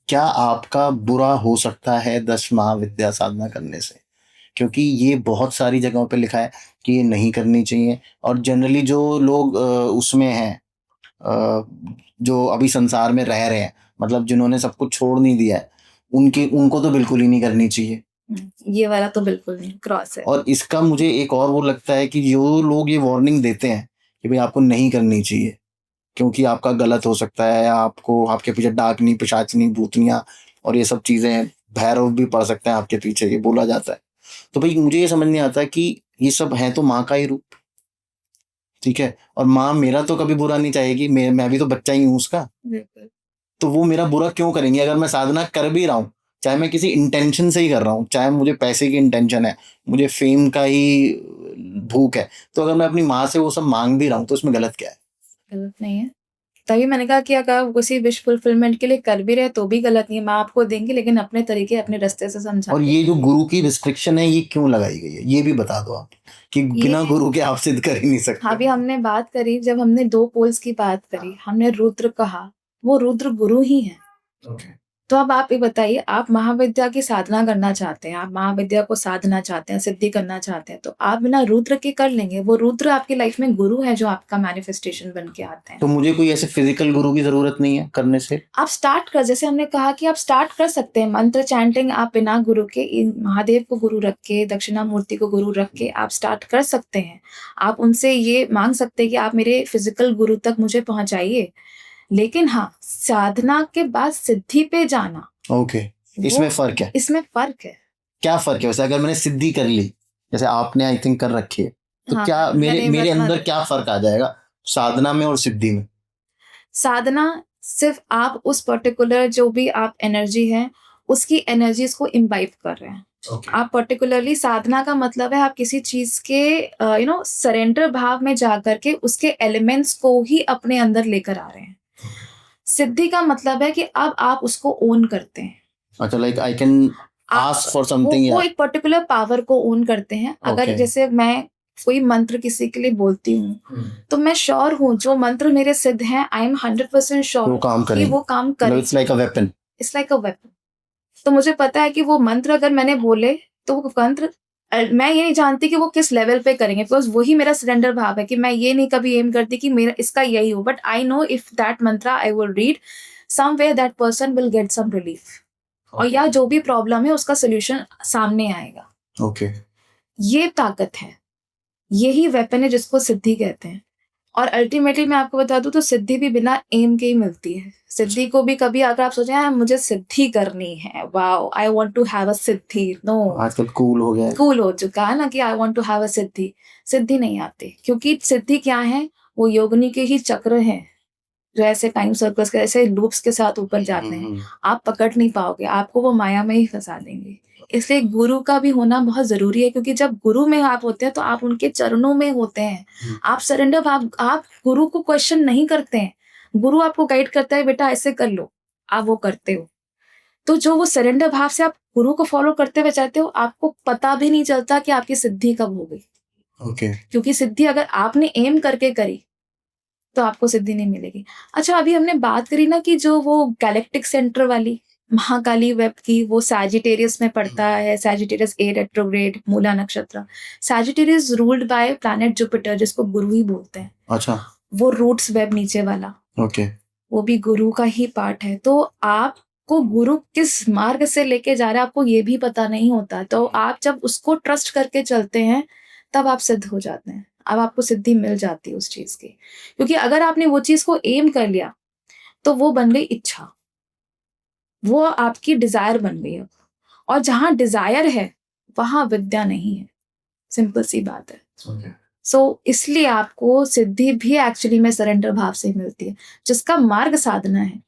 Speaker 1: क्या आपका बुरा हो सकता है 10 महाविद्या साधना करने से? क्योंकि ये बहुत सारी जगहों पे लिखा है कि ये नहीं करनी चाहिए, और जनरली जो लोग उसमें हैं, अ, जो अभी संसार में रह रहे हैं, मतलब जिन्होंने सब कुछ छोड़ नहीं दिया है, उनको तो बिल्कुल ही नहीं करनी चाहिए।
Speaker 2: ये वाला तो बिल्कुल नहीं, क्रॉस है।
Speaker 1: और इसका मुझे एक और वो लगता है कि जो लोग ये वार्निंग देते हैं कि भाई आपको नहीं करनी चाहिए क्योंकि आपका गलत हो सकता है, या आपको आपके पीछे डाकनी, पिशाचनी, भूतनियाँ और ये सब चीज़ें, भैरव भी पड़ सकते हैं आपके पीछे, ये बोला जाता है। तो भाई मुझे ये समझ नहीं आता कि ये सब है तो माँ का ही रूप, ठीक है? और माँ मेरा तो कभी बुरा नहीं चाहेगी, मैं भी तो बच्चा ही हूँ उसका।
Speaker 2: बिल्कुल।
Speaker 1: तो वो मेरा बुरा क्यों करेंगी? अगर मैं साधना कर भी रहा हूँ, चाहे मैं किसी इंटेंशन से ही कर रहा हूँ, चाहे मुझे पैसे की इंटेंशन है, मुझे फेम का ही भूख है, तो अगर मैं अपनी माँ से वो सब माँग भी रहा हूँ, तो उसमें गलत क्या है?
Speaker 2: गलत नहीं है। तभी मैंने कहा कि अगर आप उसी विश फुलफिलमेंट के लिए कर भी रहे तो भी गलत नहीं है। माँ आपको देंगी, लेकिन अपने तरीके, अपने रास्ते से समझा
Speaker 1: और
Speaker 2: के।
Speaker 1: ये जो गुरु की रिस्ट्रिक्शन है, ये क्यों लगाई गई है? ये भी बता दो आप, कि बिना
Speaker 2: ये
Speaker 1: गुरु के आप सिद्ध कर ही नहीं सकते।
Speaker 2: अभी हमने बात करी, जब हमने 2 पोल्स की बात करी, हमने रुद्र कहा, वो रुद्र गुरु ही हैं।
Speaker 1: ओके।
Speaker 2: तो अब आप ये बताइए, आप महाविद्या की साधना करना चाहते हैं, आप महाविद्या को साधना चाहते हैं, सिद्धि करना चाहते हैं, तो आप बिना रुद्र के कर लेंगे। वो रुद्र आपकी लाइफ में गुरु है जो आपका मैनिफेस्टेशन बन के आते हैं।
Speaker 1: तो मुझे कोई ऐसे फिजिकल गुरु की जरूरत नहीं है करने से?
Speaker 2: आप स्टार्ट कर, जैसे हमने कहा कि आप स्टार्ट कर सकते हैं मंत्र चैंटिंग, आप बिना गुरु के इन महादेव को गुरु रख के, दक्षिणामूर्ति को गुरु रख के आप स्टार्ट कर सकते हैं। आप उनसे ये मांग सकते हैं कि आप मेरे फिजिकल गुरु तक मुझे पहुंचाइए। लेकिन हाँ, साधना के बाद सिद्धि पे जाना,
Speaker 1: ओके। इसमें फर्क है?
Speaker 2: इसमें फर्क है।
Speaker 1: क्या फर्क है वैसे? अगर मैंने सिद्धि कर ली, जैसे आपने आई थिंक कर रखी है, तो
Speaker 2: हाँ,
Speaker 1: क्या मेरे मेरे
Speaker 2: मैंने
Speaker 1: अंदर क्या फर्क आ जाएगा साधना में और सिद्धि में?
Speaker 2: साधना सिर्फ आप उस पर्टिकुलर जो भी आप एनर्जी है, उसकी एनर्जीज को इम्बाइब कर रहे हैं। आप पर्टिकुलरली साधना का मतलब है आप किसी चीज के सरेंडर भाव में जाकर के उसके एलिमेंट्स को ही अपने अंदर लेकर आ रहे हैं। सिद्धि का मतलब है कि अब आप उसको ओन करते हैं।
Speaker 1: अच्छा, like I can ask for something,
Speaker 2: वो एक पर्टिकुलर पावर को ओन करते हैं। अगर
Speaker 1: Okay.
Speaker 2: जैसे मैं कोई मंत्र किसी के लिए बोलती हूँ, तो मैं श्योर हूँ जो मंत्र मेरे सिद्ध हैं, आई एम 100% श्योर
Speaker 1: वो काम
Speaker 2: कि
Speaker 1: करेंगे,
Speaker 2: वो काम
Speaker 1: मतलब
Speaker 2: करें।
Speaker 1: It's like a weapon.
Speaker 2: It's like a weapon. तो मुझे पता है कि वो मंत्र अगर मैंने बोले तो वो मंत्र मैं ये नहीं जानती कि वो किस लेवल पे करेंगे, बिकॉज वही मेरा सरेंडर भाव है कि मैं ये नहीं कभी एम करती कि मेरा इसका यही हो, but I know if that mantra I will read somewhere that person will get some relief और या जो भी प्रॉब्लम है उसका सोल्यूशन सामने आएगा।
Speaker 1: ओके
Speaker 2: ये ताकत है, यही वेपन है जिसको सिद्धि कहते हैं। और अल्टीमेटली मैं आपको बता दूं तो सिद्धि भी बिना एम के ही मिलती है। सिद्धि को भी कभी अगर आप सोचें "हाँ, मुझे सिद्धि करनी है, wow I want to have a siddhi", no,
Speaker 1: आजकल कूल हो गया है।
Speaker 2: कूल हो चुका है ना कि I want to have a siddhi. सिद्धि नहीं आती, क्योंकि सिद्धि क्या है, वो योगिनी के ही चक्र हैं जो ऐसे टाइम सर्कल्स के ऐसे लूप्स के साथ ऊपर जाते हैं। आप पकड़ नहीं पाओगे, आपको वो माया में ही फंसा देंगे। इसलिए गुरु का भी होना बहुत जरूरी है, क्योंकि जब गुरु में आप होते हैं तो आप उनके चरणों में होते हैं। आप सरेंडर, आप गुरु को क्वेश्चन नहीं करते हैं, गुरु आपको गाइड करता है बेटा ऐसे कर लो, आप वो करते हो। तो जो वो सरेंडर भाव से आप गुरु को फॉलो करते हुए जाते हो, आपको पता भी नहीं चलता कि आपकी सिद्धि कब हो गई।
Speaker 1: ओके
Speaker 2: क्योंकि सिद्धि अगर आपने एम करके करी तो आपको सिद्धि नहीं मिलेगी। अच्छा, अभी हमने बात करी ना कि जो वो गैलेक्टिक सेंटर वाली महाकाली वेब की, वो सैजिटेरियस में पड़ता है, सैजिटेरियस ए रेट्रोग्रेड, मूला नक्षत्र। Sagittarius ruled by planet Jupiter, जिसको गुरु ही बोलते हैं।
Speaker 1: अच्छा
Speaker 2: वो रूट्स वेब नीचे वाला,
Speaker 1: ओके
Speaker 2: वो भी गुरु का ही पार्ट है। तो आपको गुरु किस मार्ग से लेके जा रहा है आपको ये भी पता नहीं होता। तो आप जब उसको ट्रस्ट करके चलते हैं तब आप सिद्ध हो जाते हैं, अब आपको सिद्धि मिल जाती है उस चीज की। क्योंकि अगर आपने वो चीज को एम कर लिया तो वो बन गई इच्छा, वो आपकी डिजायर बन गई अब। और जहां डिजायर है वहां विद्या नहीं है, सिंपल सी बात है।
Speaker 1: ओके
Speaker 2: सो इसलिए आपको सिद्धि भी एक्चुअली में सरेंडर भाव से मिलती है, जिसका मार्ग साधना है।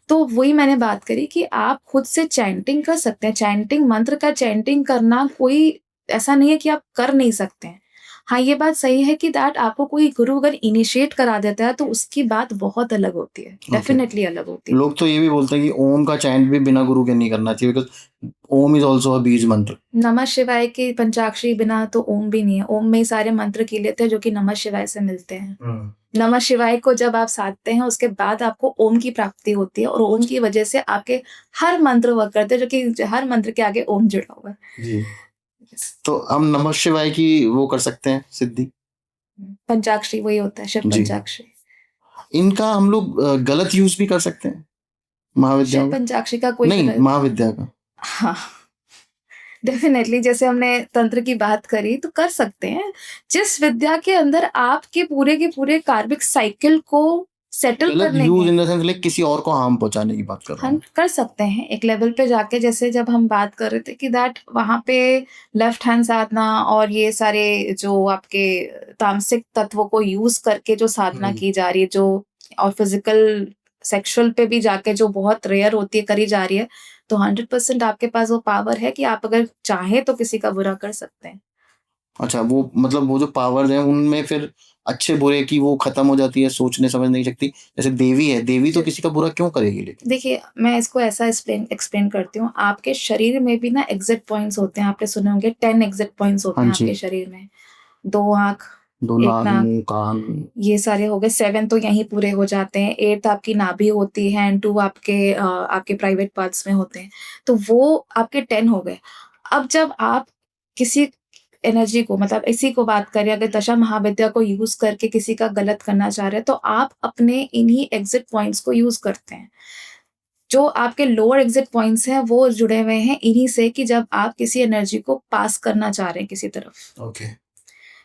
Speaker 2: तो वही मैंने बात करी कि आप खुद से चैंटिंग कर सकते हैं। चैंटिंग, मंत्र का चैंटिंग करना कोई ऐसा नहीं है कि आप कर नहीं सकते हैं। हाँ, ये बात सही है कि दैट आपको कोई गुरु अगर इनिशिएट करा देता है तो उसकी बात बहुत अलग होती है, डेफिनेटली अलग होती है।
Speaker 1: लोग तो ये भी बोलते हैं कि ओम का चैंट भी बिना गुरु के नहीं करना चाहिए, because Om is also a beej mantra.
Speaker 2: नमः शिवाय की पंचाक्षरी बिना तो ओम भी नहीं है। ओम में ही सारे मंत्र की लेते हैं जो कि नमः शिवाय से मिलते हैं। नमः शिवाय को जब आप साधते हैं उसके बाद आपको ओम की प्राप्ति होती है, और ओम की वजह से आपके हर मंत्र वर्क करते हैं, जो कि हर मंत्र के आगे ओम जुड़ा हुआ है।
Speaker 1: जी तो हम नमः शिवाय की वो कर सकते हैं सिद्धि।
Speaker 2: पंचाक्षरी वही होता है, शिव
Speaker 1: जी।
Speaker 2: पंचाक्षरी।
Speaker 1: इनका हम लोग गलत यूज भी कर सकते हैं महाविद्या
Speaker 2: शिव
Speaker 1: का?
Speaker 2: पंचाक्षरी का कोई
Speaker 1: नहीं, महाविद्या का।
Speaker 2: हाँ, डेफिनेटली। जैसे हमने तंत्र की बात करी तो कर सकते हैं। जिस विद्या के अंदर आपके पूरे के पूरे कार्मिक साइकिल को सेटल
Speaker 1: गलत
Speaker 2: करने
Speaker 1: यूज
Speaker 2: के,
Speaker 1: इन द सेंस लाइक किसी और को हार्म पहुंचाने की बात कर रहा
Speaker 2: हम
Speaker 1: हूँ।
Speaker 2: कर सकते हैं एक लेवल पे जाके। जैसे जब हम बात कर रहे थे कि दैट वहां पे लेफ्ट हैंड साधना और ये सारे जो आपके तामसिक तत्वों को यूज करके जो साधना की जा रही है, जो और फिजिकल सेक्सुअल पे भी जाके जो बहुत रेयर होती है करी जा रही है, तो 100% आपके पास वो पावर है कि आप अगर चाहे तो किसी का बुरा कर सकते हैं।
Speaker 1: अच्छा, वो मतलब वो जो पावर्स हैं उनमें फिर अच्छे बुरे की वो खत्म हो जाती है, सोचने समझने की शक्ति। जैसे देवी है, देवी तो किसी का बुरा क्यों करेगी? लेकिन
Speaker 2: देखिए, मैं इसको ऐसा एक्सप्लेन करती हूँ। आपके शरीर में भी ना एग्जिट पॉइंट्स होते हैं, आपने सुने होंगे 10 एग्जिट पॉइंट्स होते हैं
Speaker 1: हाँ जी।
Speaker 2: आपके शरीर में। 2 आंख,
Speaker 1: दो
Speaker 2: एक
Speaker 1: नाक,
Speaker 2: नाक,
Speaker 1: मुंह, कान।
Speaker 2: ये सारे हो गए। 7 तो यहीं पूरे हो जाते हैं। 8 आपकी नाभि होती है एंड 2 आपके प्राइवेट पार्ट्स में होते हैं। तो वो आपके 10 हो गए। अब जब आप किसी एनर्जी को, मतलब इसी को बात करें, अगर दशा महाविद्या को यूज करके किसी का गलत करना चाह रहे हैं तो आप अपने इन्हीं एग्जिट पॉइंट्स को यूज करते हैं। जो आपके लोअर एग्जिट पॉइंट्स हैं वो जुड़े हुए हैं इन्हीं से, कि जब आप किसी एनर्जी को पास करना चाह रहे हैं किसी तरफ।
Speaker 1: ओके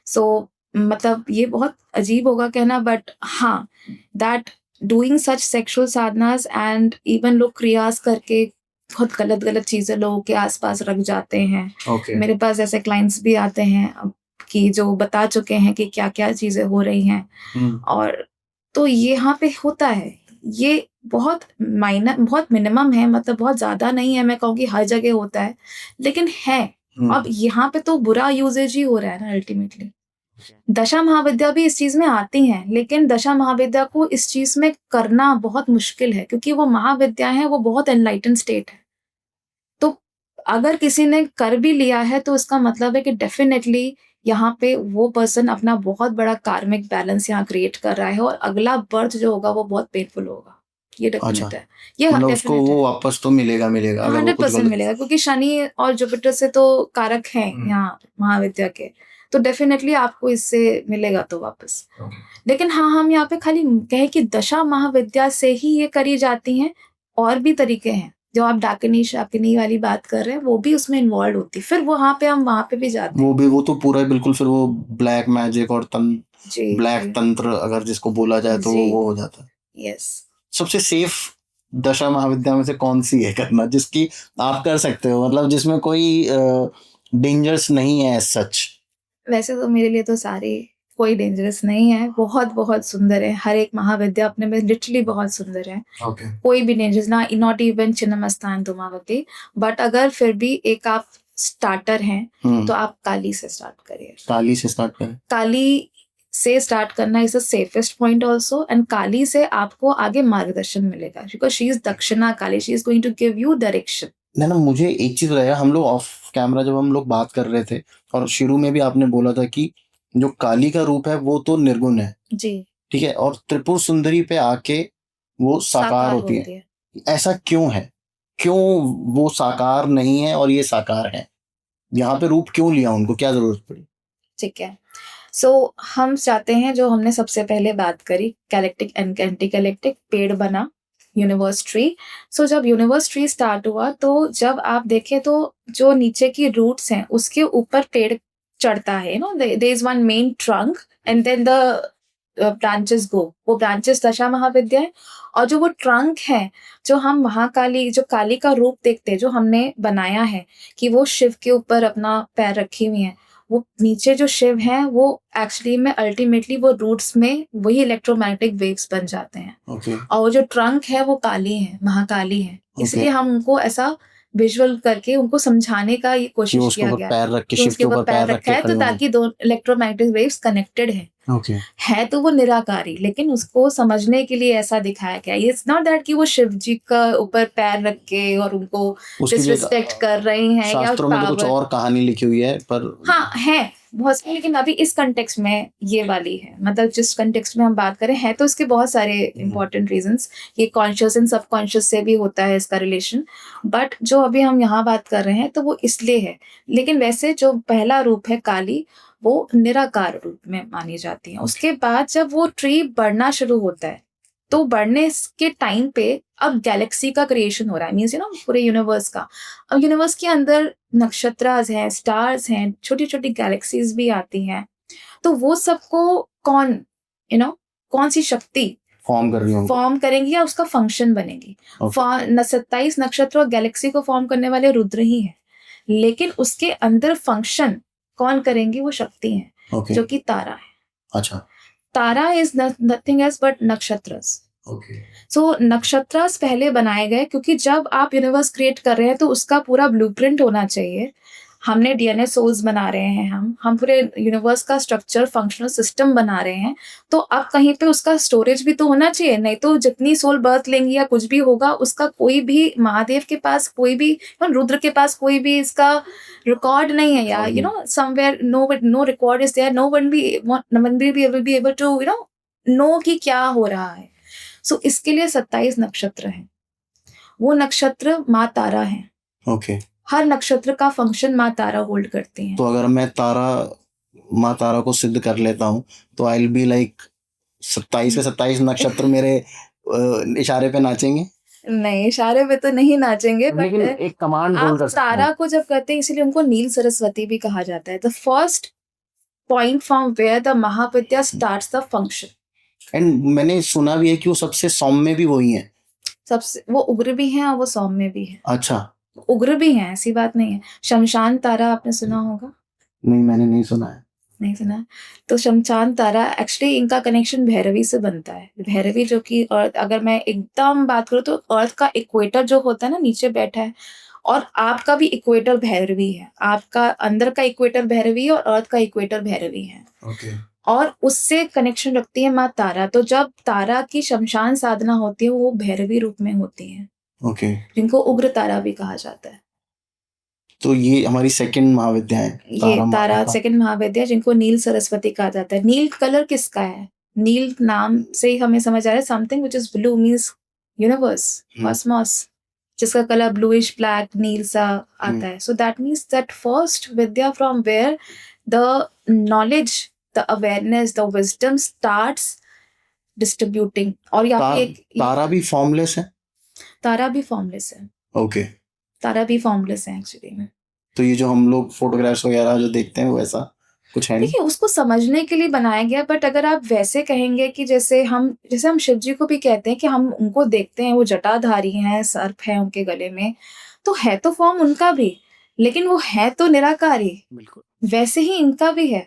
Speaker 2: सो मतलब ये बहुत अजीब होगा कहना, बट हाँ, that doing such sexual साधनास and even लोग क्रियास करके बहुत गलत गलत चीजें लोगों के आसपास रख जाते हैं।
Speaker 1: ओके
Speaker 2: मेरे पास ऐसे क्लाइंट्स भी आते हैं कि जो बता चुके हैं कि क्या क्या चीजें हो रही हैं। और तो ये यहाँ पे होता है, ये बहुत बहुत मिनिमम है, मतलब बहुत ज्यादा नहीं है। मैं कहूँगी हर जगह होता है, लेकिन है। अब यहाँ पे तो बुरा यूजेज ही हो रहा है ना अल्टीमेटली। दशा महाविद्या भी इस चीज में आती हैं, लेकिन दशा महाविद्या को इस चीज में करना बहुत मुश्किल है, क्योंकि वो महाविद्या है, वो बहुत एनलाइटन स्टेट है। तो अगर किसी ने कर भी लिया है तो इसका मतलब है कि डेफिनेटली यहाँ पे वो पर्सन अपना बहुत बड़ा कार्मिक बैलेंस यहाँ क्रिएट कर रहा है, और अगला बर्थ जो होगा वो बहुत पेनफुल होगा। ये
Speaker 1: अच्छा,
Speaker 2: डेफिनेट है, ये
Speaker 1: मतलब उसको
Speaker 2: डेफिनेट
Speaker 1: वो
Speaker 2: है,
Speaker 1: वापस तो मिलेगा मिलेगा अगर वो कुछ
Speaker 2: 100%
Speaker 1: गलत।
Speaker 2: मिलेगा, क्योंकि शनि और जुपिटर से तो कारक हैं यहाँ महाविद्या के, तो डेफिनेटली आपको इससे मिलेगा तो वापस। लेकिन हाँ, हम यहाँ पे खाली कहें कि दशा महाविद्या से ही ये करी जाती हैं, और भी तरीके हैं जो आप डाकिनी शाकिनी वाली बात कर रहे हैं, वो भी उसमें इन्वॉल्व होती है, फिर वहाँ पे हम वहाँ पे भी जाते हैं।
Speaker 1: वो तो पूरा बिल्कुल फिर वो ब्लैक मैजिक और
Speaker 2: जी
Speaker 1: ब्लैक
Speaker 2: जी
Speaker 1: तंत्र अगर जिसको बोला जाए तो
Speaker 2: जी,
Speaker 1: वो हो जाता है।
Speaker 2: यस।
Speaker 1: सबसे सेफ दशा महाविद्या में से कौन सी है करना जिसकी आप कर सकते हो, मतलब जिसमें कोई डेंजर्स नहीं है सच?
Speaker 2: वैसे तो मेरे लिए तो सारे कोई डेंजरस नहीं है, बहुत बहुत सुंदर है, हर एक महाविद्या अपने में लिटरली बहुत सुंदर है,
Speaker 1: ओके।
Speaker 2: कोई भी डेंजरस ना, नॉट इवन छिन्नमस्तान धूमावती। बट अगर फिर भी एक आप स्टार्टर हैं तो आप काली से स्टार्ट करिए।
Speaker 1: काली से स्टार्ट करें?
Speaker 2: काली से स्टार्ट करना is the safest point also, and Kali से आपको आगे मार्गदर्शन मिलेगा, because she is Dakshina Kali, she is going to give you direction.
Speaker 1: ना मुझे एक चीज बताया, हम लोग ऑफ कैमरा जब हम लोग बात कर रहे थे और शुरू में भी आपने बोला था कि जो काली का रूप है वो तो निर्गुण है,
Speaker 2: जी,
Speaker 1: ठीक है, और त्रिपुर सुंदरी पे आके वो साकार होती है। ऐसा क्यों है? क्यों वो साकार नहीं है और ये साकार है? यहाँ पे रूप क्यों लिया, उनको क्या जरूरत पड़ी?
Speaker 2: ठीक है, सो हम चाहते हैं, जो हमने सबसे पहले बात करी, कैलेक्टिक एंड एंटी कैलेक्टिक, पेड़ बना यूनिवर्स ट्री। सो जब यूनिवर्स ट्री स्टार्ट हुआ, तो जब आप देखें तो जो नीचे की रूट्स हैं उसके ऊपर पेड़ चढ़ता है, no, there is one main trunk and then the branches go, वो ब्रांचेस दशा महाविद्या है। और जो वो ट्रंक है, जो हम महाकाली, जो काली का रूप देखते हैं, जो हमने बनाया है कि वो शिव के ऊपर अपना पैर रखी हुई है, वो नीचे जो शिव हैं वो एक्चुअली में अल्टीमेटली वो रूट्स में वही इलेक्ट्रोमैग्नेटिक वेव्स बन जाते हैं।
Speaker 1: ओके।
Speaker 2: और वो जो ट्रंक है वो काली है, महाकाली है, इसलिए हम उनको ऐसा विजुअल करके उनको समझाने का ये कोशिश किया गया
Speaker 1: पैर रख के
Speaker 2: कि
Speaker 1: शिव
Speaker 2: उसके
Speaker 1: के
Speaker 2: ऊपर
Speaker 1: ऊपर
Speaker 2: पैर रखा है, तो ताकि दो इलेक्ट्रोमैग्नेटिक वेव्स कनेक्टेड हैं।
Speaker 1: ओके।
Speaker 2: है तो वो निराकारी, लेकिन उसको समझने के लिए ऐसा दिखाया गया। इट्स नॉट दैट कि वो शिव जी का ऊपर पैर रख के और उनको डिसरिस्पेक्ट कर रहे हैं या
Speaker 1: शास्त्रों में तो कुछ
Speaker 2: पावर।
Speaker 1: और कहानी लिखी हुई है, पर
Speaker 2: हाँ है बहुत सारी, लेकिन अभी इस कंटेक्स्ट में ये वाली है, मतलब जिस कंटेक्स्ट में हम बात करें हैं तो इसके बहुत सारे इंपॉर्टेंट रीजंस, ये कॉन्शियस एंड सबकॉन्शियस से भी होता है इसका रिलेशन, बट जो अभी हम यहाँ बात कर रहे हैं तो वो इसलिए है। लेकिन वैसे जो पहला रूप है काली, वो निराकार रूप में मानी जाती है। उसके बाद जब वो ट्री बढ़ना शुरू होता है, तो बढ़ने के टाइम पे अब गैलेक्सी का क्रिएशन हो रहा है, मीन्स पूरे यूनिवर्स का। अब यूनिवर्स के अंदर नक्षत्रास हैं, स्टार्स हैं, छोटी छोटी गैलेक्सीज भी आती हैं, तो वो सबको कौन कौन सी शक्ति फॉर्म करेंगी या उसका फंक्शन बनेगी। 27 नक्षत्र और गैलेक्सी को फॉर्म करने वाले रुद्र ही हैं, लेकिन उसके अंदर फंक्शन कौन करेंगी, वो शक्ति है, जो कि तारा है।
Speaker 1: अच्छा।
Speaker 2: तारा इज नथिंग एल्स बट नक्षत्रस। सो नक्षत्रस पहले बनाए गए, क्योंकि जब आप यूनिवर्स क्रिएट कर रहे हैं तो उसका पूरा ब्लूप्रिंट होना चाहिए। हमने डीएनए सोल्स बना रहे हैं, हम पूरे यूनिवर्स का स्ट्रक्चर फंक्शनल सिस्टम बना रहे हैं, तो अब कहीं पे उसका स्टोरेज भी तो होना चाहिए, नहीं तो जितनी सोल बर्थ लेंगी या कुछ भी होगा, उसका कोई भी, महादेव के पास कोई भी, रुद्र के पास कोई भी इसका रिकॉर्ड नहीं है, या somewhere no record is there, no one be able to know कि क्या हो रहा है। सो इसके लिए 27 नक्षत्र हैं, वो नक्षत्र माँ तारा है।
Speaker 1: ओके।
Speaker 2: हर नक्षत्र का फंक्शन माँ तारा होल्ड करती हैं।
Speaker 1: तो अगर मैं माँ तारा को सिद्ध कर लेता हूँ तो आई विल बी लाइक 27 के 27 नक्षत्र मेरे इशारे पे नाचेंगे?
Speaker 2: नहीं, इशारे पे तो नहीं नाचेंगे,
Speaker 1: लेकिन एक कमांड बोल कर सकते हैं।
Speaker 2: तारा को जब कहते हैं, इसलिए उनको नील सरस्वती भी कहा जाता है, the first point from where the Mahavidya starts the function.
Speaker 1: And मैंने सुना भी है कि वो सबसे सौम्य भी वही है।
Speaker 2: सबसे वो उग्र भी हैं और वो सौम्य भी है।
Speaker 1: अच्छा।
Speaker 2: उग्र भी हैं, ऐसी बात नहीं है। शमशान तारा आपने सुना होगा?
Speaker 1: नहीं, मैंने नहीं सुना है।
Speaker 2: नहीं सुना? तो शमशान तारा एक्चुअली इनका कनेक्शन भैरवी से बनता है। भैरवी जो कि अर्थ, अगर मैं एकदम बात करूँ तो अर्थ का इक्वेटर जो होता है ना, नीचे बैठा है, और आपका भी इक्वेटर भैरवी है। आपका अंदर का इक्वेटर भैरवी है और अर्थ का इक्वेटर भैरवी है।
Speaker 1: ओके।
Speaker 2: और उससे कनेक्शन रखती है माँ तारा। तो जब तारा की शमशान साधना होती है, वो भैरवी रूप में होती है।
Speaker 1: ओके।
Speaker 2: जिनको उग्र तारा भी कहा जाता है।
Speaker 1: तो ये हमारी सेकंड महाविद्या है,
Speaker 2: ये तारा सेकंड महाविद्या, जिनको नील सरस्वती कहा जाता है। नील कलर किसका है? नील नाम से ही हमें समझ आ रहा है, something which is blue means universe,
Speaker 1: hmm.
Speaker 2: Cosmos, जिसका कलर ब्लूइश ब्लैक नील सा आता है. So that means that first vidya from where the knowledge, the awareness, the wisdom starts distributing. और यहाँ पे
Speaker 1: तारा भी फॉर्मलेस है?
Speaker 2: तारा भी फॉर्मलेस है.
Speaker 1: ओके,
Speaker 2: तारा भी फॉर्मलेस है एक्चुअली में.
Speaker 1: तो ये जो हम लोग फोटोग्राफ्स वगैरह जो देखते हैं वैसा कुछ है नहीं?
Speaker 2: देखिए, उसको समझने के लिए बनाया गया, बट अगर आप वैसे कहेंगे कि जैसे हम शिव जी को भी कहते हैं कि हम उनको देखते हैं, वो जटाधारी हैं, सर्प है उनके गले में, तो है तो फॉर्म उनका भी, लेकिन वो है तो निराकारी.
Speaker 1: बिल्कुल.
Speaker 2: वैसे ही इनका भी है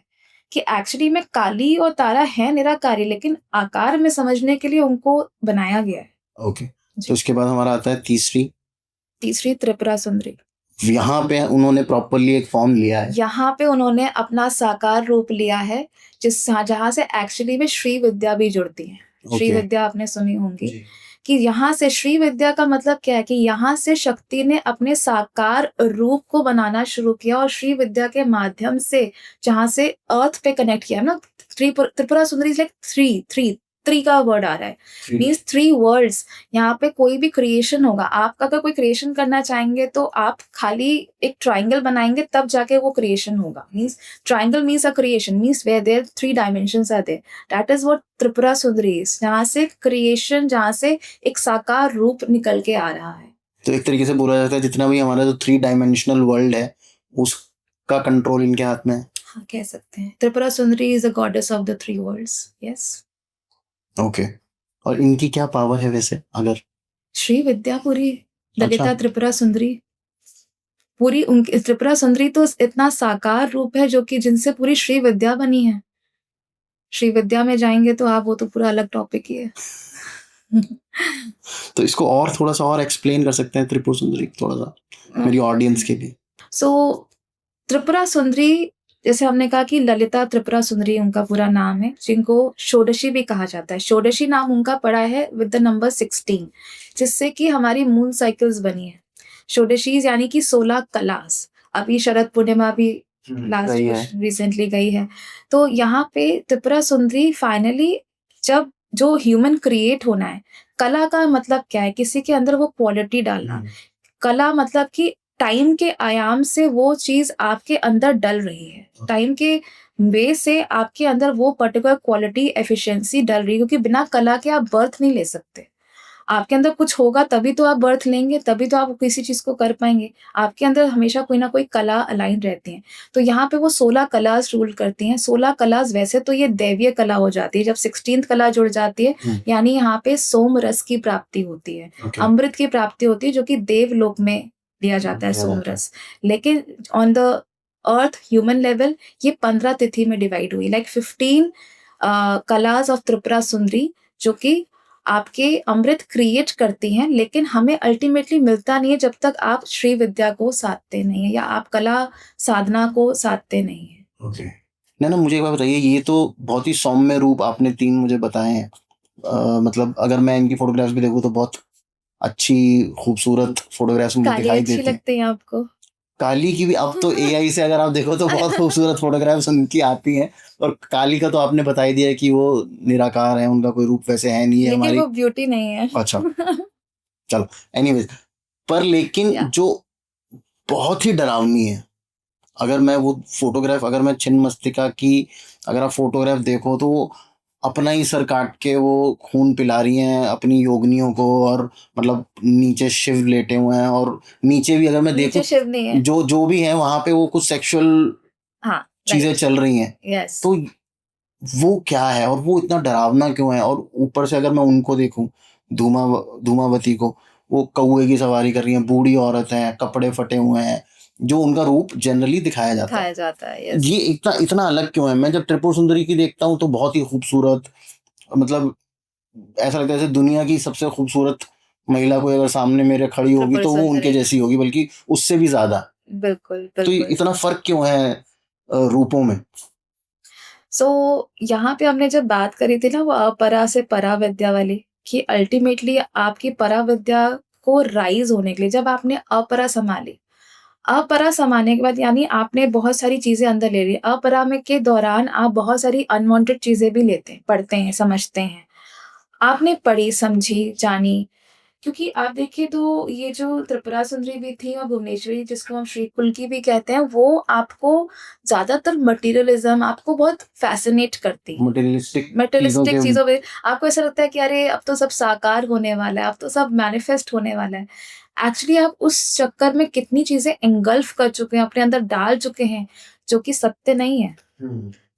Speaker 2: कि एक्चुअली में काली और तारा है निराकारी, लेकिन आकार में समझने के लिए उनको बनाया गया है.
Speaker 1: ओके, तो इसके बाद हमारा आता है
Speaker 2: तीसरी त्रिपुरा सुंदरी.
Speaker 1: यहाँ पे उन्होंने प्रॉपरली एक फॉर्म लिया है.
Speaker 2: यहाँ पे उन्होंने अपना साकार रूप लिया है, जहाँ से एक्चुअली में श्री विद्या भी जुड़ती है. श्री
Speaker 1: ओके.
Speaker 2: विद्या आपने सुनी होंगी
Speaker 1: जी.
Speaker 2: कि यहाँ से श्री विद्या का मतलब क्या है कि यहाँ से शक्ति ने अपने साकार रूप को बनाना शुरू किया, और श्री विद्या के माध्यम से जहाँ से अर्थ पे कनेक्ट किया ना. Tripura Sundari is like three का वर्ड आ रहा है, मीन्स 3 वर्ल्ड्स. यहाँ पे कोई भी क्रिएशन होगा, आप अगर कोई क्रिएशन करना चाहेंगे तो आप खाली एक ट्राइंगल बनाएंगे तब जाके वो क्रिएशन होगा. Means triangle means a creation, means where there 3 dimensions are there. That is what Tripura Sundari is. जहाँ से क्रिएशन, जहाँ से एक साकार रूप निकल के आ रहा है.
Speaker 1: तो एक तरीके से बोला जाता है जितना भी हमारा जो 3 डायमेंशनल वर्ल्ड है उसका कंट्रोल इनके हाथ में है.
Speaker 2: हाँ, कह सकते हैं. Tripura Sundari is the goddess of the 3 worlds. Yes.
Speaker 1: Okay, और इनकी क्या पावर है वैसे? अगर
Speaker 2: श्री विद्या पूरी ललिता
Speaker 1: अच्छा.
Speaker 2: त्रिपुरा सुंदरी पूरी, उनकी त्रिपुरा सुंदरी तो इतना साकार रूप है जो कि जिनसे पूरी श्री विद्या बनी है. श्री विद्या में जाएंगे तो आप, वो तो पूरा अलग टॉपिक ही है.
Speaker 1: तो इसको और थोड़ा सा और एक्सप्लेन कर सकते हैं त्रिपुरा सुंदरी थोड़ा सा मेरी ऑडियंस के लिए?
Speaker 2: सो त्रिपुरा सुंदरी, जैसे हमने कहा कि ललिता त्रिपुरा सुंदरी उनका पूरा नाम है, जिनको षोडशी भी कहा जाता है. षोडशी नाम उनका पड़ा है विद द नंबर 16, जिससे कि हमारी मून साइकिल्स बनी है. षोडशीज यानी कि 16 कलास. अभी शरद पूर्णिमा भी लास्ट रिसेंटली गई है. तो यहाँ पे त्रिपुरा सुंदरी फाइनली, जब जो ह्यूमन क्रिएट होना है, कला का मतलब क्या है? किसी के अंदर वो क्वालिटी डालना. कला मतलब कि टाइम के आयाम से वो चीज आपके अंदर डल रही है, टाइम के वे से आपके अंदर वो पर्टिकुलर क्वालिटी, एफिशिएंसी डल रही है. क्योंकि बिना कला के आप बर्थ नहीं ले सकते. आपके अंदर कुछ होगा तभी तो आप बर्थ लेंगे, तभी तो आप किसी चीज को कर पाएंगे. आपके अंदर हमेशा कोई ना कोई कला अलाइन रहती है. तो यहाँ पे वो 16 कलास रूल करती हैं. 16 कलास वैसे तो ये दैवीय कला हो जाती है. जब 16th कला जुड़ जाती है, यानी यहाँ पे सोम रस की प्राप्ति होती है, अमृत की प्राप्ति होती है, जो कि देवलोक में दिया जाता है सोम रस. लेकिन on the earth human level ये 15 तिथि में डिवाइड हुई, like 15 class of Tripura Sundari, जो कि आपके अमृत क्रिएट करती हैं. लेकिन हमें अल्टीमेटली मिलता नहीं है जब तक आप श्री विद्या को साधते नहीं है, या आप कला साधना को साधते नहीं है.
Speaker 1: ओके. ना मुझे एक बात बताइए, ये तो बहुत ही सौम्य रूप आपने 3 मुझे बताए हैं. मतलब अगर मैं इनकी फोटोग्राफ्स भी देखूं तो बहुत अच्छी खूबसूरत फोटोग्राफ्स मुझे दिखाई देती
Speaker 2: अच्छी लगती है आपको?
Speaker 1: काली की भी अब तो एआई से अगर आप देखो तो बहुत खूबसूरत फोटोग्राफ्स उनकी आती हैं. और काली का तो आपने बता ही दिया कि वो निराकार है, उनका कोई रूप वैसे है नहीं है.
Speaker 2: लेकिन
Speaker 1: हमारी
Speaker 2: वो ब्यूटी नहीं है.
Speaker 1: अच्छा, चलो एनीवेज. पर लेकिन जो बहुत ही डरावनी है, अगर मैं वो फोटोग्राफ, अगर मैं छिन्नमस्तिका की अगर आप फोटोग्राफ देखो तो वो अपना ही सर काट के वो खून पिला रही हैं अपनी योगिनियों को, और मतलब नीचे शिव लेटे हुए हैं, और नीचे भी अगर मैं देखूं
Speaker 2: शिव नहीं है,
Speaker 1: जो भी है वहां पे वो कुछ सेक्सुअल चीजें चल रही हैं. तो वो क्या है और वो इतना डरावना क्यों है? और ऊपर से अगर मैं उनको देखूं, धूमावती को, वो कौए की सवारी कर रही हैं, बूढ़ी औरत है, कपड़े फटे हुए हैं, जो उनका रूप जनरली दिखाया जाता है. ये इतना अलग क्यों है? मैं जब त्रिपुर सुंदरी की देखता हूँ तो बहुत ही खूबसूरत, मतलब ऐसा लगता है जैसे दुनिया की सबसे खूबसूरत महिला कोई अगर सामने मेरे खड़ी होगी तो वो उनके जैसी होगी, बल्कि उससे भी ज्यादा.
Speaker 2: बिल्कुल.
Speaker 1: तो इतना फर्क क्यों है रूपों में?
Speaker 2: यहाँ पे हमने जब बात करी थी ना वो अपरा से परा विद्या वाली, कि अल्टीमेटली आपकी परा विद्या को राइज होने के लिए जब आपने अपरा संभाली, अपरा समाने के बाद यानी आपने बहुत सारी चीजें अंदर ले ली. अपरा में के दौरान आप बहुत सारी अनवांटेड चीजें भी लेते हैं, पढ़ते हैं, समझते हैं. आपने पढ़ी, समझी, जानी, क्योंकि आप देखिए तो ये जो त्रिपुरा सुंदरी भी थी और भुवनेश्वरी जिसको हम श्री कुल्की भी कहते हैं, वो आपको ज्यादातर मटेरियलिज्म आपको बहुत फैसिनेट करती है। मटेरियलिस्टिक चीजों में आपको ऐसा लगता है कि अरे अब तो सब साकार होने वाला है, अब तो सब मैनिफेस्ट होने वाला है। एक्चुअली आप उस चक्कर में कितनी चीजें एंगल्फ कर चुके हैं, अपने अंदर डाल चुके हैं, जो कि सत्य नहीं है,